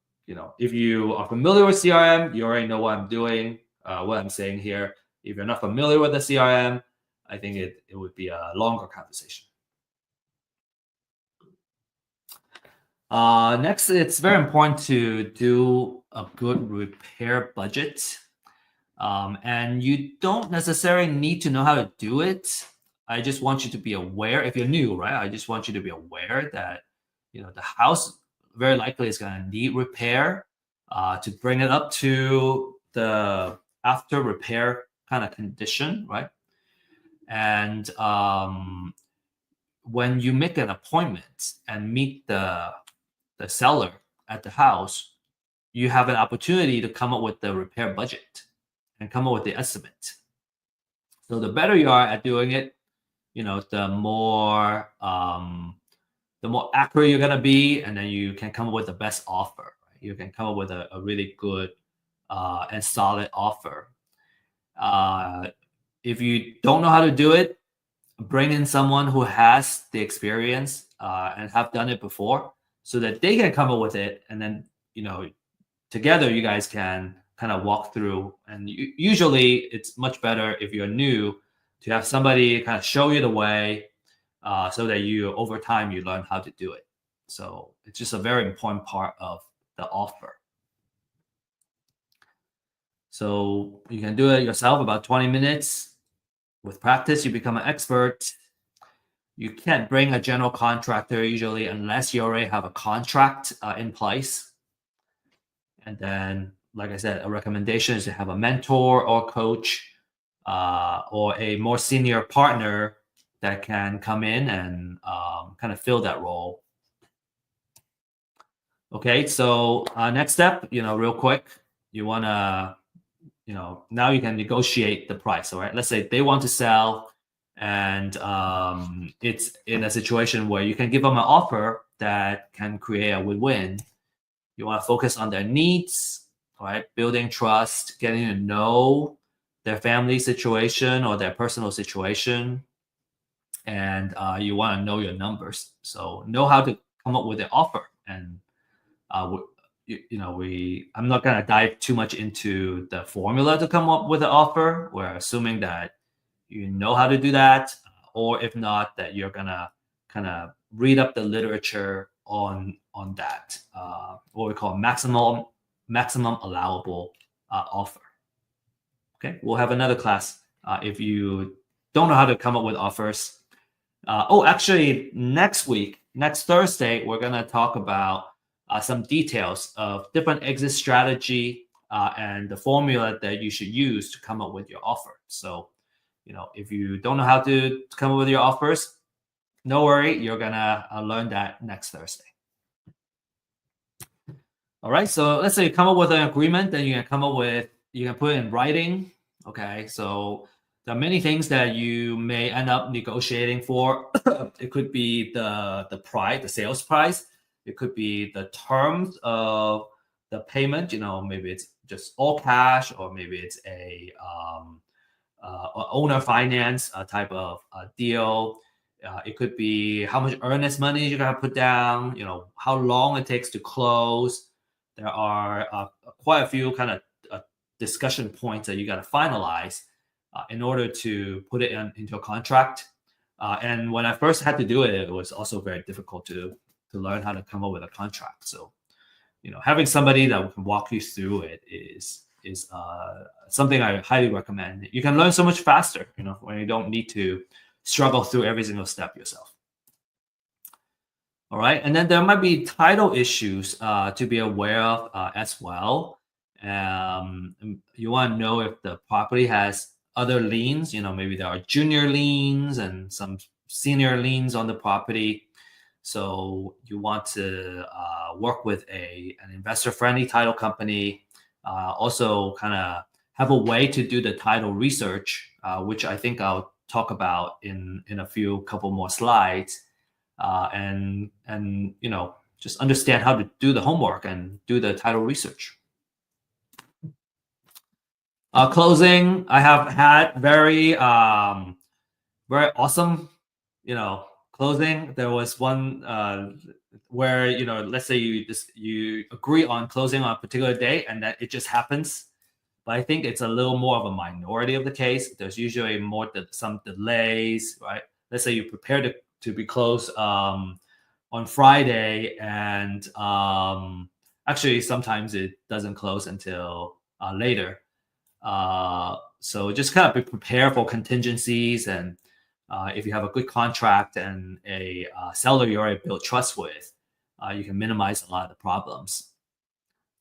if you are familiar with CRM, you already know what I'm doing, what I'm saying here. If you're not familiar with the CRM, I think it would be a longer conversation. Next, it's very important to do a good repair budget. And you don't necessarily need to know how to do it. I just want you to be aware. If you're new, right? I just want you to be aware that the house very likely is going to need repair to bring it up to the after repair kind of condition, right? And when you make an appointment and meet the seller at the house, you have an opportunity to come up with the repair budget and come up with the estimate. So the better you are at doing it, the more accurate you're gonna be, and then you can come up with the best offer. Right? You can come up with a really good and solid offer. If you don't know how to do it, bring in someone who has the experience and have done it before, so that they can come up with it, and then together you guys can kind of walk through. And usually it's much better if you're new to have somebody kind of show you the way, so that over time you learn how to do it. So it's just a very important part of the offer. So you can do it yourself, about 20 minutes. With practice, you become an expert. You can't bring a general contractor usually unless you already have a contract in place. And then, like I said, a recommendation is to have a mentor or coach or a more senior partner that can come in and kind of fill that role. Okay, so next step, real quick, you want to, now you can negotiate the price. All right, let's say they want to sell, and it's in a situation where you can give them an offer that can create a win-win. You want to focus on their needs, all right, building trust, getting to know their family situation or their personal situation, and you want to know your numbers. So know how to come up with an offer. And I'm not going to dive too much into the formula to come up with an offer. We're assuming that you know how to do that, or if not, that you're gonna kind of read up the literature on that, what we call maximum allowable offer. Okay, we'll have another class if you don't know how to come up with offers. Actually, next Thursday, we're gonna talk about some details of different exit strategy and the formula that you should use to come up with your offer. So, if you don't know how to come up with your offers, no worry, you're gonna learn that next Thursday. All right, so let's say you come up with an agreement, then you can put it in writing. Okay, so there are many things that you may end up negotiating for. It could be the price, the sales price. It could be the terms of the payment. Maybe it's just all cash, or maybe it's a owner finance type of deal. It could be how much earnest money you're gonna put down. How long it takes to close. There are quite a few kind of discussion points that you got to finalize in order to put it into a contract. And when I first had to do it, it was also very difficult to learn how to come up with a contract. So, having somebody that can walk you through it is something I highly recommend. You can learn so much faster, when you don't need to struggle through every single step yourself. All right, and then there might be title issues to be aware of as well. You want to know if the property has other liens. Maybe there are junior liens and some senior liens on the property. So you want to work with an investor-friendly title company. Also, kind of have a way to do the title research, which I think I'll talk about in a couple more slides. And just understand how to do the homework and do the title research. Closing, I have had very awesome, closing. There was one where let's say you agree on closing on a particular day, and that it just happens. But I think it's a little more of a minority of the case. There's usually some delays, right? Let's say you prepare to be closed on Friday, and actually sometimes it doesn't close until later. So just kind of be prepared for contingencies, and if you have a good contract and a seller you already built trust with, you can minimize a lot of the problems.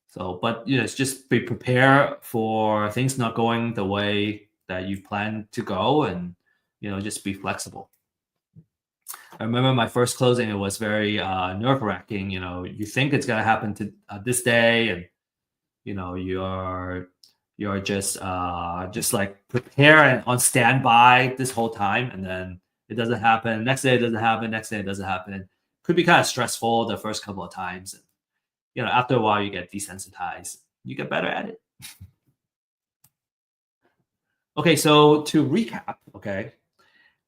So, but it's just be prepared for things not going the way that you plan to go, and just be flexible. I remember my first closing; it was very nerve-wracking. You think it's gonna happen to this day, and you're you're just like prepare and on standby this whole time, and then it doesn't happen. Next day it doesn't happen. Next day it doesn't happen. Could be kind of stressful the first couple of times. And, after a while you get desensitized. You get better at it. Okay, so to recap, okay,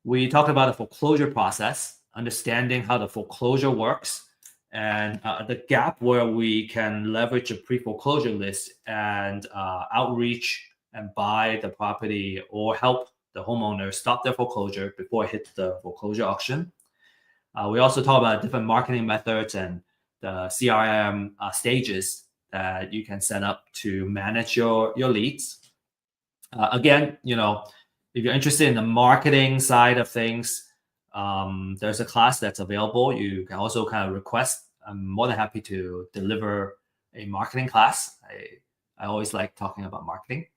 we talked about the foreclosure process, understanding how the foreclosure works, and the gap where we can leverage a pre-foreclosure list and outreach and buy the property or help the homeowner stop their foreclosure before it hits the foreclosure auction. We also talk about different marketing methods and the CRM stages that you can set up to manage your leads. Again, if you're interested in the marketing side of things, there's a class that's available. You can also kind of request. I'm more than happy to deliver a marketing class. I always like talking about marketing.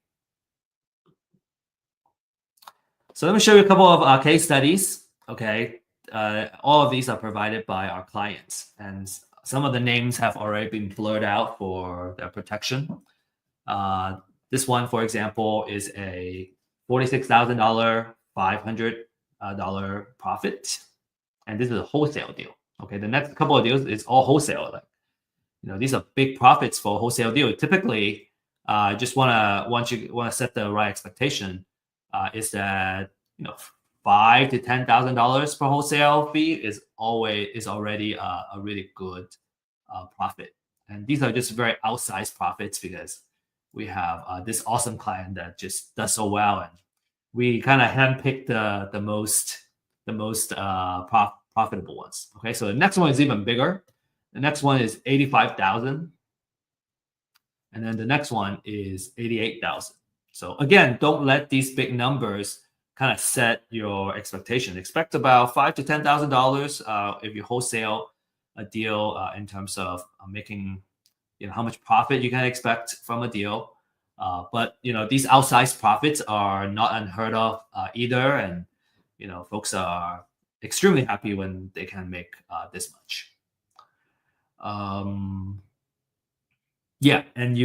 So let me show you a couple of case studies. Okay, all of these are provided by our clients, and some of the names have already been blurred out for their protection. This one, for example, is a $46,000, $500 profit, and this is a wholesale deal. Okay, the next couple of deals is all wholesale. Like, these are big profits for a wholesale deal. Typically, just once you want to set the right expectation, is that $5,000 to $10,000 per wholesale fee is already a really good profit, and these are just very outsized profits because we have this awesome client that just does so well, and we kind of handpick the most profitable ones. Okay, so the next one is even bigger. The next one is $85,000, and then the next one is $88,000. So again, don't let these big numbers kind of set your expectation. Expect about $5,000 to $10,000 if you wholesale a deal in terms of making how much profit you can expect from a deal. But these outsized profits are not unheard of either, and folks are extremely happy when they can make this much. Yeah, and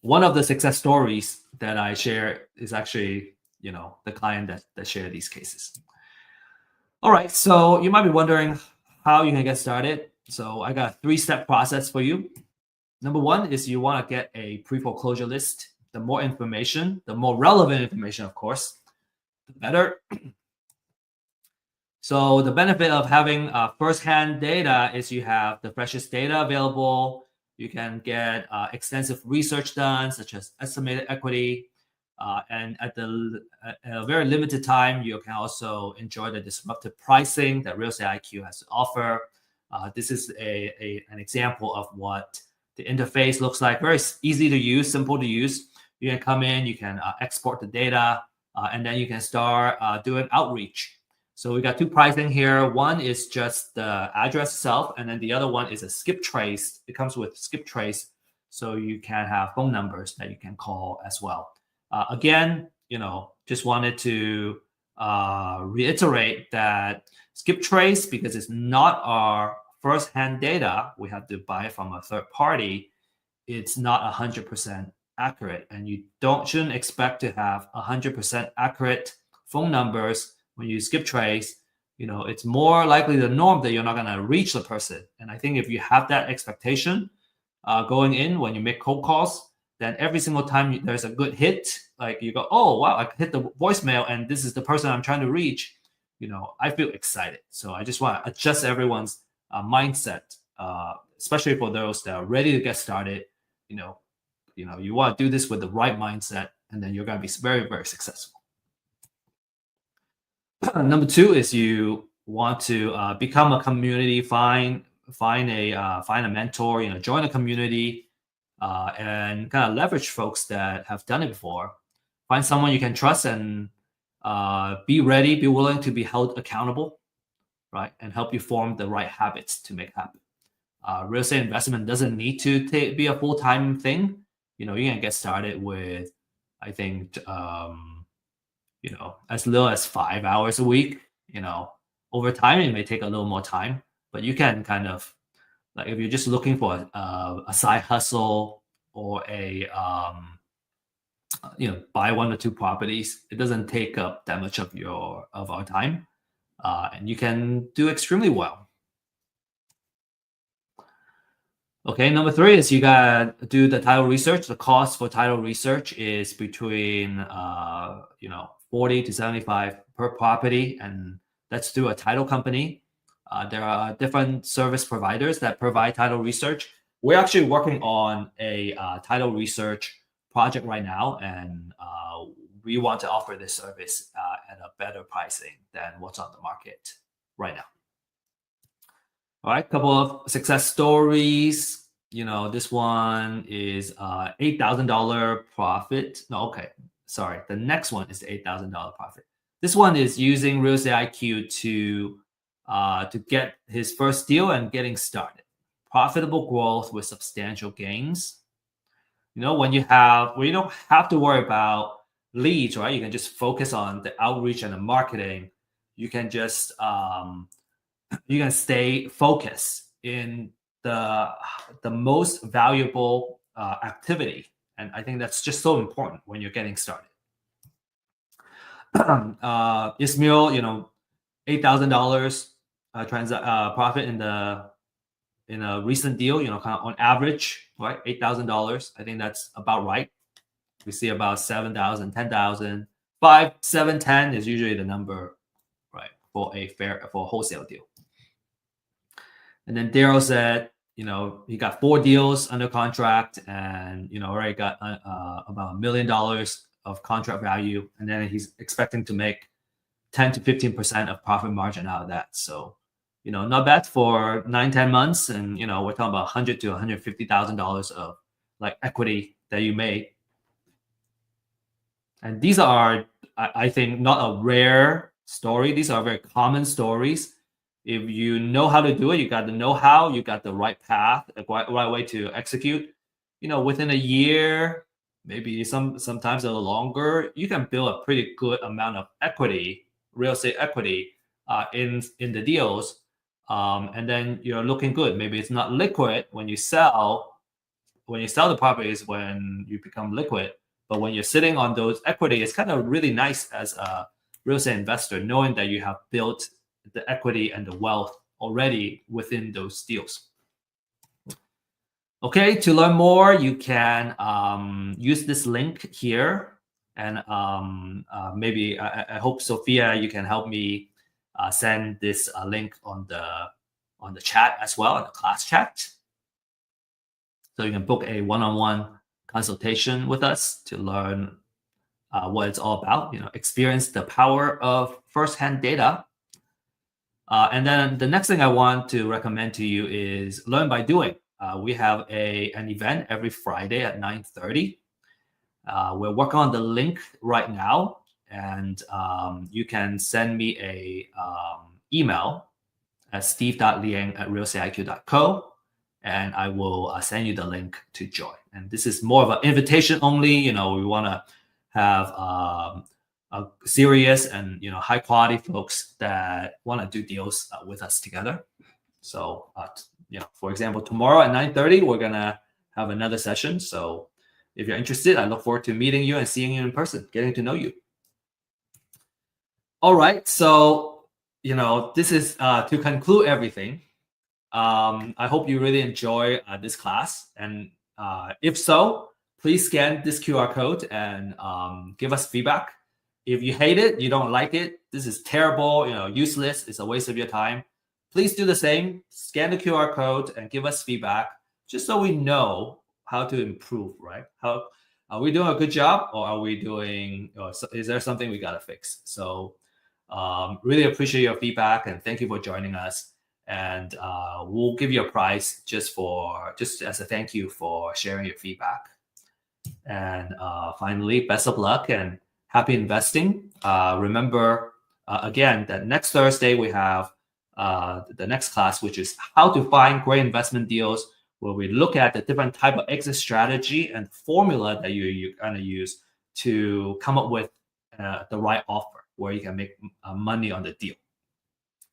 one of the success stories that I share is actually the client that shared these cases. All right, so you might be wondering how you can get started. So I got a 3-step process for you. Number one is you want to get a pre-foreclosure list. The more information, the more relevant information, of course, the better. So the benefit of having first-hand data is you have the freshest data available. You can get extensive research done, such as estimated equity. And at a very limited time, you can also enjoy the disruptive pricing that Real Estate IQ has to offer. This is an example of what the interface looks like. Very easy to use, simple to use. You can come in, you can export the data, and then you can start doing outreach. So we got 2 pricing here. One is just the address itself, and then the other one is a skip trace. It comes with skip trace, so you can have phone numbers that you can call as well. Again, just wanted to reiterate that skip trace, because it's not our first-hand data, we have to buy from a third party. It's not 100% accurate, and you shouldn't expect to have 100% accurate phone numbers when you skip trace. It's more likely the norm that you're not going to reach the person. And I think if you have that expectation going in when you make cold calls, then every single time there's a good hit, like you go, oh, wow, I hit the voicemail and this is the person I'm trying to reach, I feel excited. So I just want to adjust everyone's mindset, especially for those that are ready to get started. You want to do this with the right mindset, and then you're going to be very, very successful. Number 2 is you want to become a community, find a mentor, join a community, and kind of leverage folks that have done it before. Find someone you can trust, and be ready, be willing to be held accountable, right? And help you form the right habits to make happen. Real estate investment doesn't need to be a full-time thing. You can get started with, I think, as little as 5 hours a week. Over time, it may take a little more time, but you can kind of, like, if you're just looking for a side hustle or a buy 1 or 2 properties. It doesn't take up that much of our time, and you can do extremely well. Okay, number 3 is you gotta do the title research. The cost for title research is between 40 to 75 per property, and that's through a title company. There are different service providers that provide title research. We're actually working on a title research project right now, and we want to offer this service at a better pricing than what's on the market right now. All right, couple of success stories. This one is $8,000 profit. No, okay, sorry. The next one is the $8,000 profit. This one is using Real Estate IQ to get his first deal and getting started. Profitable growth with substantial gains. When you don't have to worry about leads, right? You can just focus on the outreach and the marketing. You can just you can stay focused in the most valuable activity, and I think that's just so important when you're getting started. Ismail, $8,000 profit in a recent deal, kind of on average, right? $8,000. I think that's about right. We see about 7,000, 10,000, 5, 7, 10 is usually the number, right, for a wholesale deal. And then Daryl said, he got 4 deals under contract, and already got about $1 million of contract value, and then he's expecting to make 10 to 15% of profit margin out of that. So, not bad for 9-10 months, and we're talking about $100,000 to $150,000 of like equity that you made. And these are, I think, not a rare story. These are very common stories. If you know how to do it, you got the know-how, you got the right path, the right way to execute. Within a year, maybe sometimes a little longer, you can build a pretty good amount of equity, real estate equity, in the deals, and then you're looking good. Maybe it's not liquid when you sell. When you sell the properties, when you become liquid, but when you're sitting on those equity, it's kind of really nice as a real estate investor, knowing that you have built the equity and the wealth already within those deals. Okay, to learn more, you can use this link here, and maybe I hope Sophia, you can help me send this link on the chat as well, in the class chat, so you can book a one-on-one consultation with us to learn what it's all about. Experience the power of firsthand data. And then the next thing I want to recommend to you is learn by doing. We have an event every Friday at 9:30. We're working on the link right now, and you can send me a email at steve.liang@realestateiq.co, and I will send you the link to join. And this is more of an invitation only. We want to have serious and high quality folks that want to do deals with us together. So for example, tomorrow at 9:30 we're gonna have another session. So if you're interested, I look forward to meeting you and seeing you in person, getting to know you. All right, so this is to conclude everything. I hope you really enjoy this class, and if so, please scan this QR code and give us feedback. If you hate it, you don't like it, this is terrible, useless, it's a waste of your time, please do the same. Scan the QR code and give us feedback, just so we know how to improve, right? How are we doing a good job, or are we doing, or is there something we got to fix? So really appreciate your feedback, and thank you for joining us. And we'll give you a prize just as a thank you for sharing your feedback. And finally, best of luck and happy investing. Remember, again, that next Thursday we have the next class, which is how to find great investment deals, where we look at the different type of exit strategy and formula that you're going to use to come up with the right offer where you can make money on the deal.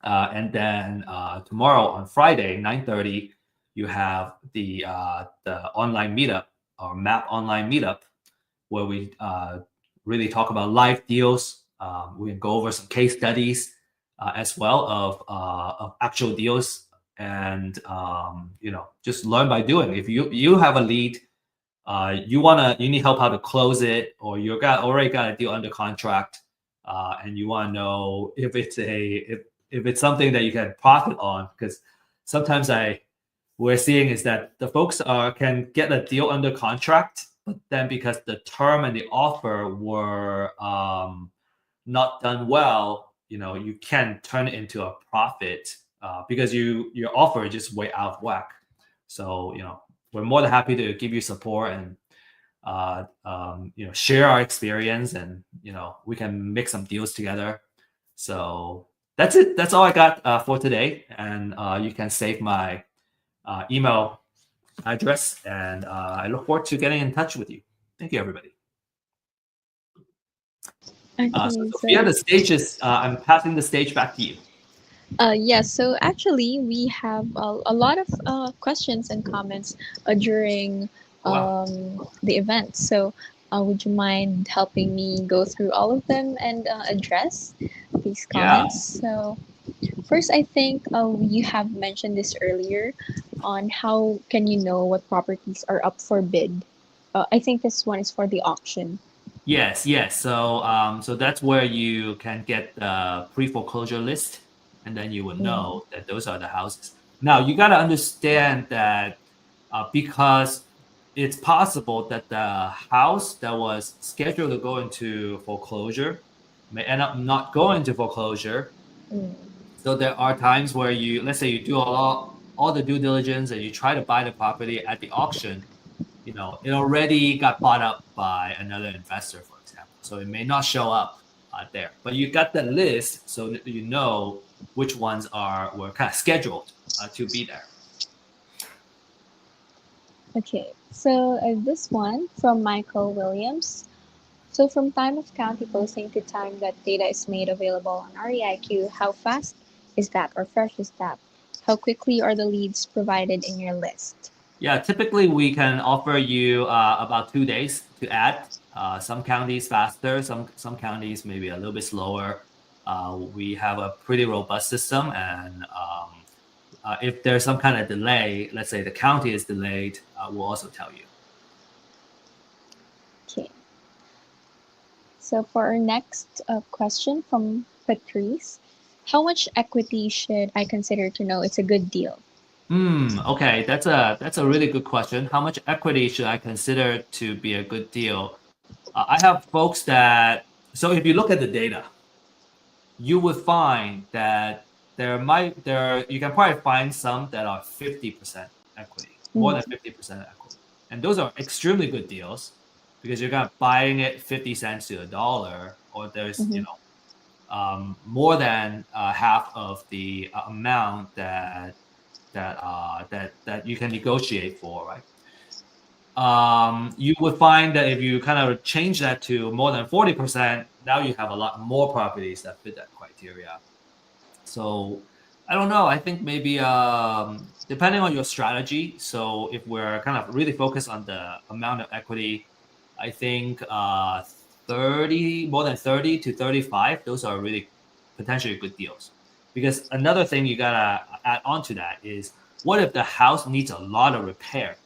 And then tomorrow on Friday, 9:30, you have the online meetup, or MAP online meetup, where we really talk about live deals. We can go over some case studies as well of actual deals, and just learn by doing. If you have a lead, you need help how to close it, or already got a deal under contract, and you want to know if it's something that you can profit on, because sometimes we're seeing is that the folks can get a deal under contract, but then because the term and the offer were not done well, you can turn it into a profit because your offer is just way out of whack. So we're more than happy to give you support and share our experience, and we can make some deals together. So that's it. That's all I got for today, and you can save my email address, and I look forward to getting in touch with you. Thank you, everybody. Okay, so Sophia, the stage is I'm passing the stage back to you. Yes, so actually, we have a lot of questions and comments during Wow. the event. So, would you mind helping me go through all of them and address these Yeah. comments? So, first, I think you have mentioned this earlier on how can you know what properties are up for bid. I think this one is for the auction. Yes. So that's where you can get the pre-foreclosure list, and then you will know that those are the houses. Now you got to understand that because it's possible that the house that was scheduled to go into foreclosure may end up not going to foreclosure. Mm. So there are times where let's say you do all the due diligence and you try to buy the property at the auction, it already got bought up by another investor, for example. So it may not show up there, but you got the list, so that you know which ones were kind of scheduled to be there. Okay, so this one from Michael Williams. So from time of county posting to time that data is made available on REIQ, how fast is that or fresh is that? How quickly are the leads provided in your list? Yeah, typically we can offer you about 2 days to add. Some counties faster, some counties maybe a little bit slower. We have a pretty robust system, and if there's some kind of delay, let's say the county is delayed, we'll also tell you. Okay. So for our next question from Patrice, how much equity should I consider to know it's a good deal? Okay, that's a really good question. How much equity should I consider to be a good deal? I have folks so if you look at the data, you would find that you can probably find some that are 50% equity, more than 50% equity. And those are extremely good deals because you're kind of buying it 50 cents to a dollar, or there's, more than half of the amount that you can negotiate for, right? You would find that if you kind of change that to more than 40%, now you have a lot more properties that fit that criteria. So I don't know. I think maybe depending on your strategy. So if we're kind of really focused on the amount of equity, I think more than 30 to 35, those are really potentially good deals. Because another thing you gotta add on to that is, what if the house needs a lot of repair,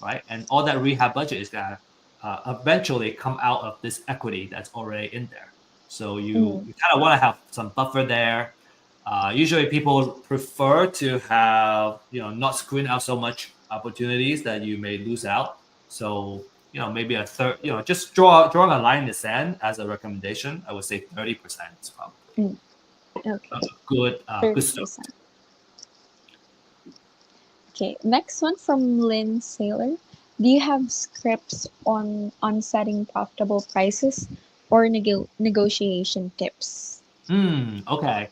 right? And all that rehab budget is gonna eventually come out of this equity that's already in there. So you kind of want to have some buffer there. Usually people prefer to have, not screen out so much opportunities that you may lose out. So, maybe a third, just drawing a line in the sand as a recommendation, I would say 30% is probably good stuff. Okay, next one from Lynn Saylor. Do you have scripts on setting profitable prices or negotiation tips? Okay.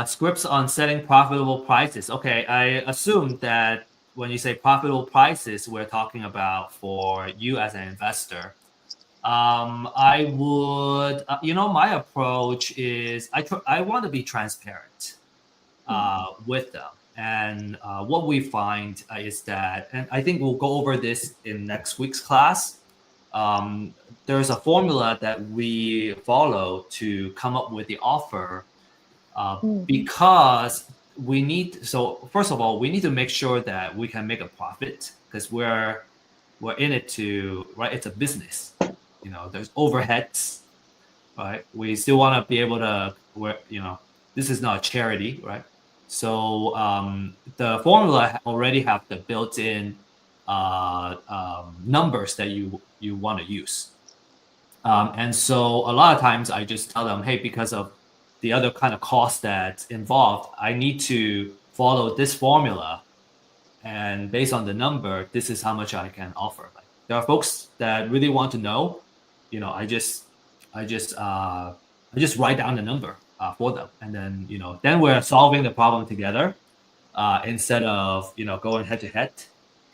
Scripts on setting profitable prices. Okay, I assume that when you say profitable prices, we're talking about for you as an investor. I would, my approach is I want to be transparent with them. And what we find is that, and I think we'll go over this in next week's class, there's a formula that we follow to come up with the offer because we need. So first of all, we need to make sure that we can make a profit because we're in it to, right? It's a business. There's overheads, right? We still want to be able to, this is not a charity, right? So the formula already have the built-in numbers that you want to use. And so a lot of times I just tell them, hey, because of the other kind of cost that's involved, I need to follow this formula. And based on the number, this is how much I can offer. Like, there are folks that really want to know, I just write down the number for them. And then, then we're solving the problem together instead of, going head to head.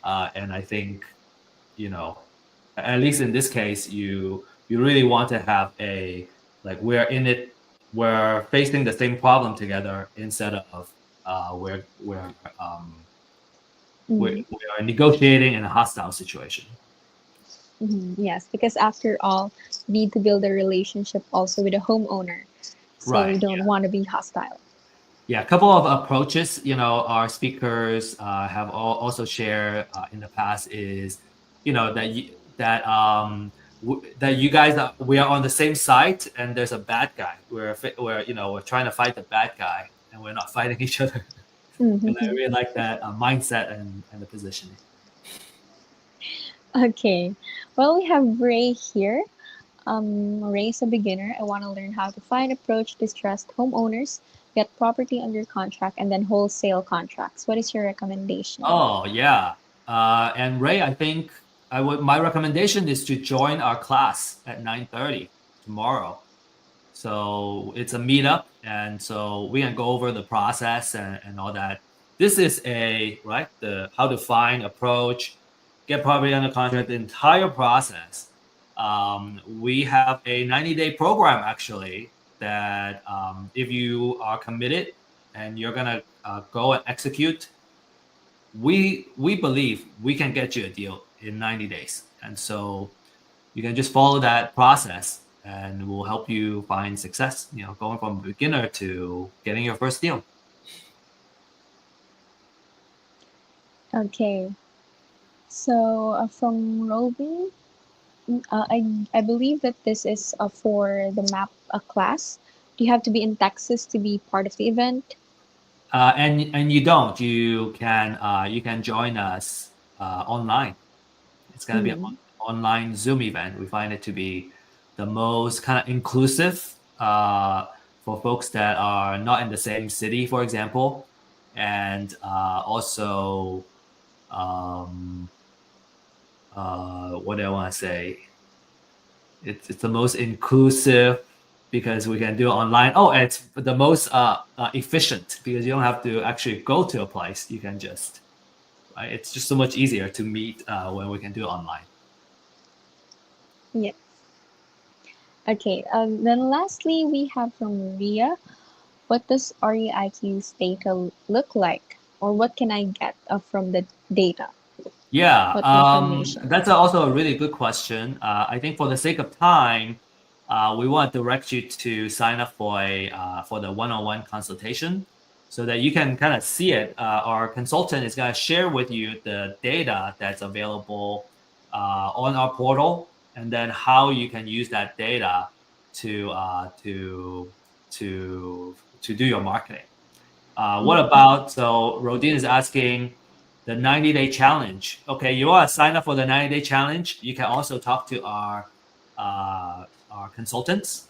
And I think, at least in this case, you really want to have we're in it, we're facing the same problem together instead of we're negotiating in a hostile situation. Yes, because after all, you need to build a relationship also with the homeowner. So Right, you don't want to be hostile. Yeah, a couple of approaches, our speakers have also shared in the past is, that you guys we are on the same side and there's a bad guy. We're trying to fight the bad guy and we're not fighting each other. And I really like that mindset and the positioning. Okay, well, we have Ray here. Ray is a beginner. I want to learn how to find, approach distressed homeowners, get property under contract, and then wholesale contracts. What is your recommendation? Oh yeah, and Ray, I think my recommendation is to join our class at 9:30 tomorrow. So it's a meetup, and so we can go over the process and all that. This is the how to find, approach, get property under contract, the entire process. We have a 90-day program actually that if you are committed and you're gonna go and execute, we believe we can get you a deal in 90 days. And so you can just follow that process and we'll help you find success, going from beginner to getting your first deal. Okay. So from Roby, I believe that this is for the map class. Do you have to be in Texas to be part of the event? And you don't. You can join us online. It's gonna be an online Zoom event. We find it to be the most kind of inclusive for folks that are not in the same city, for example, and also what do I want to say? It's the most inclusive because we can do it online. Oh, and it's the most efficient because you don't have to actually go to a place. You can just, right? It's just so much easier to meet when we can do it online. Yes. Okay. Then lastly, we have from Maria. What does REIQ's data look like, or what can I get from the data? Yeah, What information? that's also a really good question. I think for the sake of time, we want to direct you to sign up for the one-on-one consultation so that you can kind of see it. Our consultant is going to share with you the data that's available on our portal, and then how you can use that data to do your marketing. What about, so Rodin is asking, the 90-day challenge. Okay, you want to sign up for the 90-day challenge. You can also talk to our consultants.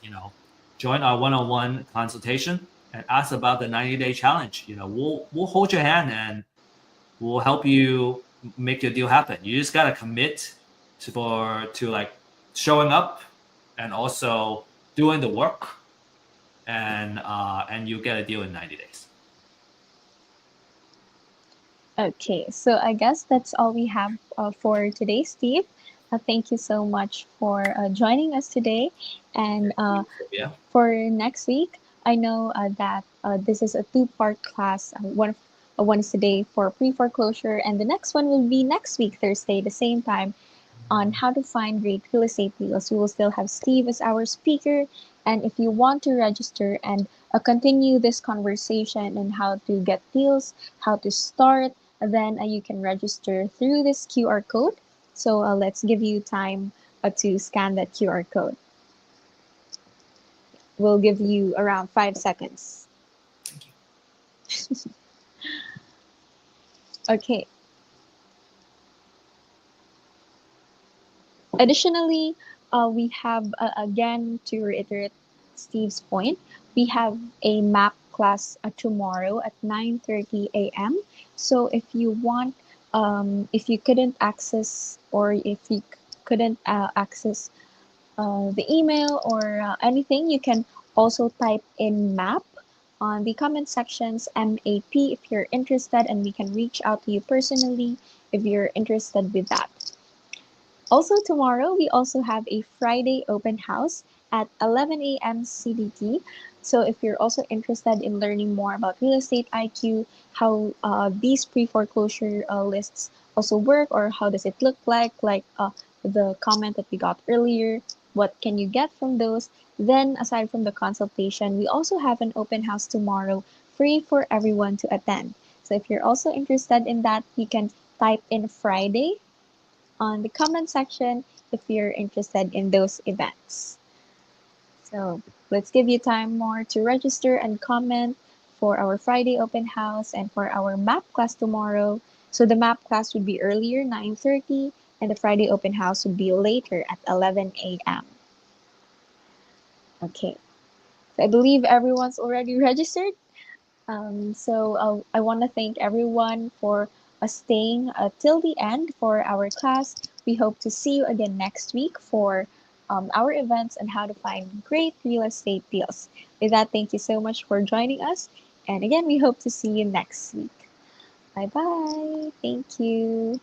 Join our one-on-one consultation and ask about the 90-day challenge. We'll hold your hand and we'll help you make your deal happen. You just gotta commit to like showing up and also doing the work, and you get a deal in 90 days. Okay, so I guess that's all we have for today, Steve. Thank you so much for joining us today. And for next week, I know that this is a two-part class. One is today for pre-foreclosure, and the next one will be next week, Thursday, the same time, on how to find great real estate deals. We will still have Steve as our speaker. And if you want to register and continue this conversation on how to get deals, how to start, then you can register through this QR code. So let's give you time to scan that QR code. We'll give you around 5 seconds. Thank you. Okay. Additionally, we have, again, to reiterate Steve's point, we have a map class tomorrow at 9:30 a.m. So if you want, if you couldn't access or if you couldn't access the email or anything, you can also type in map on the comment sections, MAP, if you're interested, and we can reach out to you personally if you're interested with that. Also tomorrow, we also have a Friday open house at 11 a.m. CDT. So if you're also interested in learning more about real estate IQ, how these pre-foreclosure lists also work, or how does it look like the comment that we got earlier, what can you get from those? Then aside from the consultation, we also have an open house tomorrow, free for everyone to attend. So if you're also interested in that, you can type in Friday on the comment section if you're interested in those events. So let's give you time more to register and comment for our Friday open house and for our map class tomorrow. So the map class would be earlier, 9:30, and the Friday open house would be later at 11 a.m. Okay, so I believe everyone's already registered. So I want to thank everyone for staying till the end for our class. We hope to see you again next week for our events and how to find great real estate deals. With that, thank you so much for joining us. And again, we hope to see you next week. Bye bye. Thank you.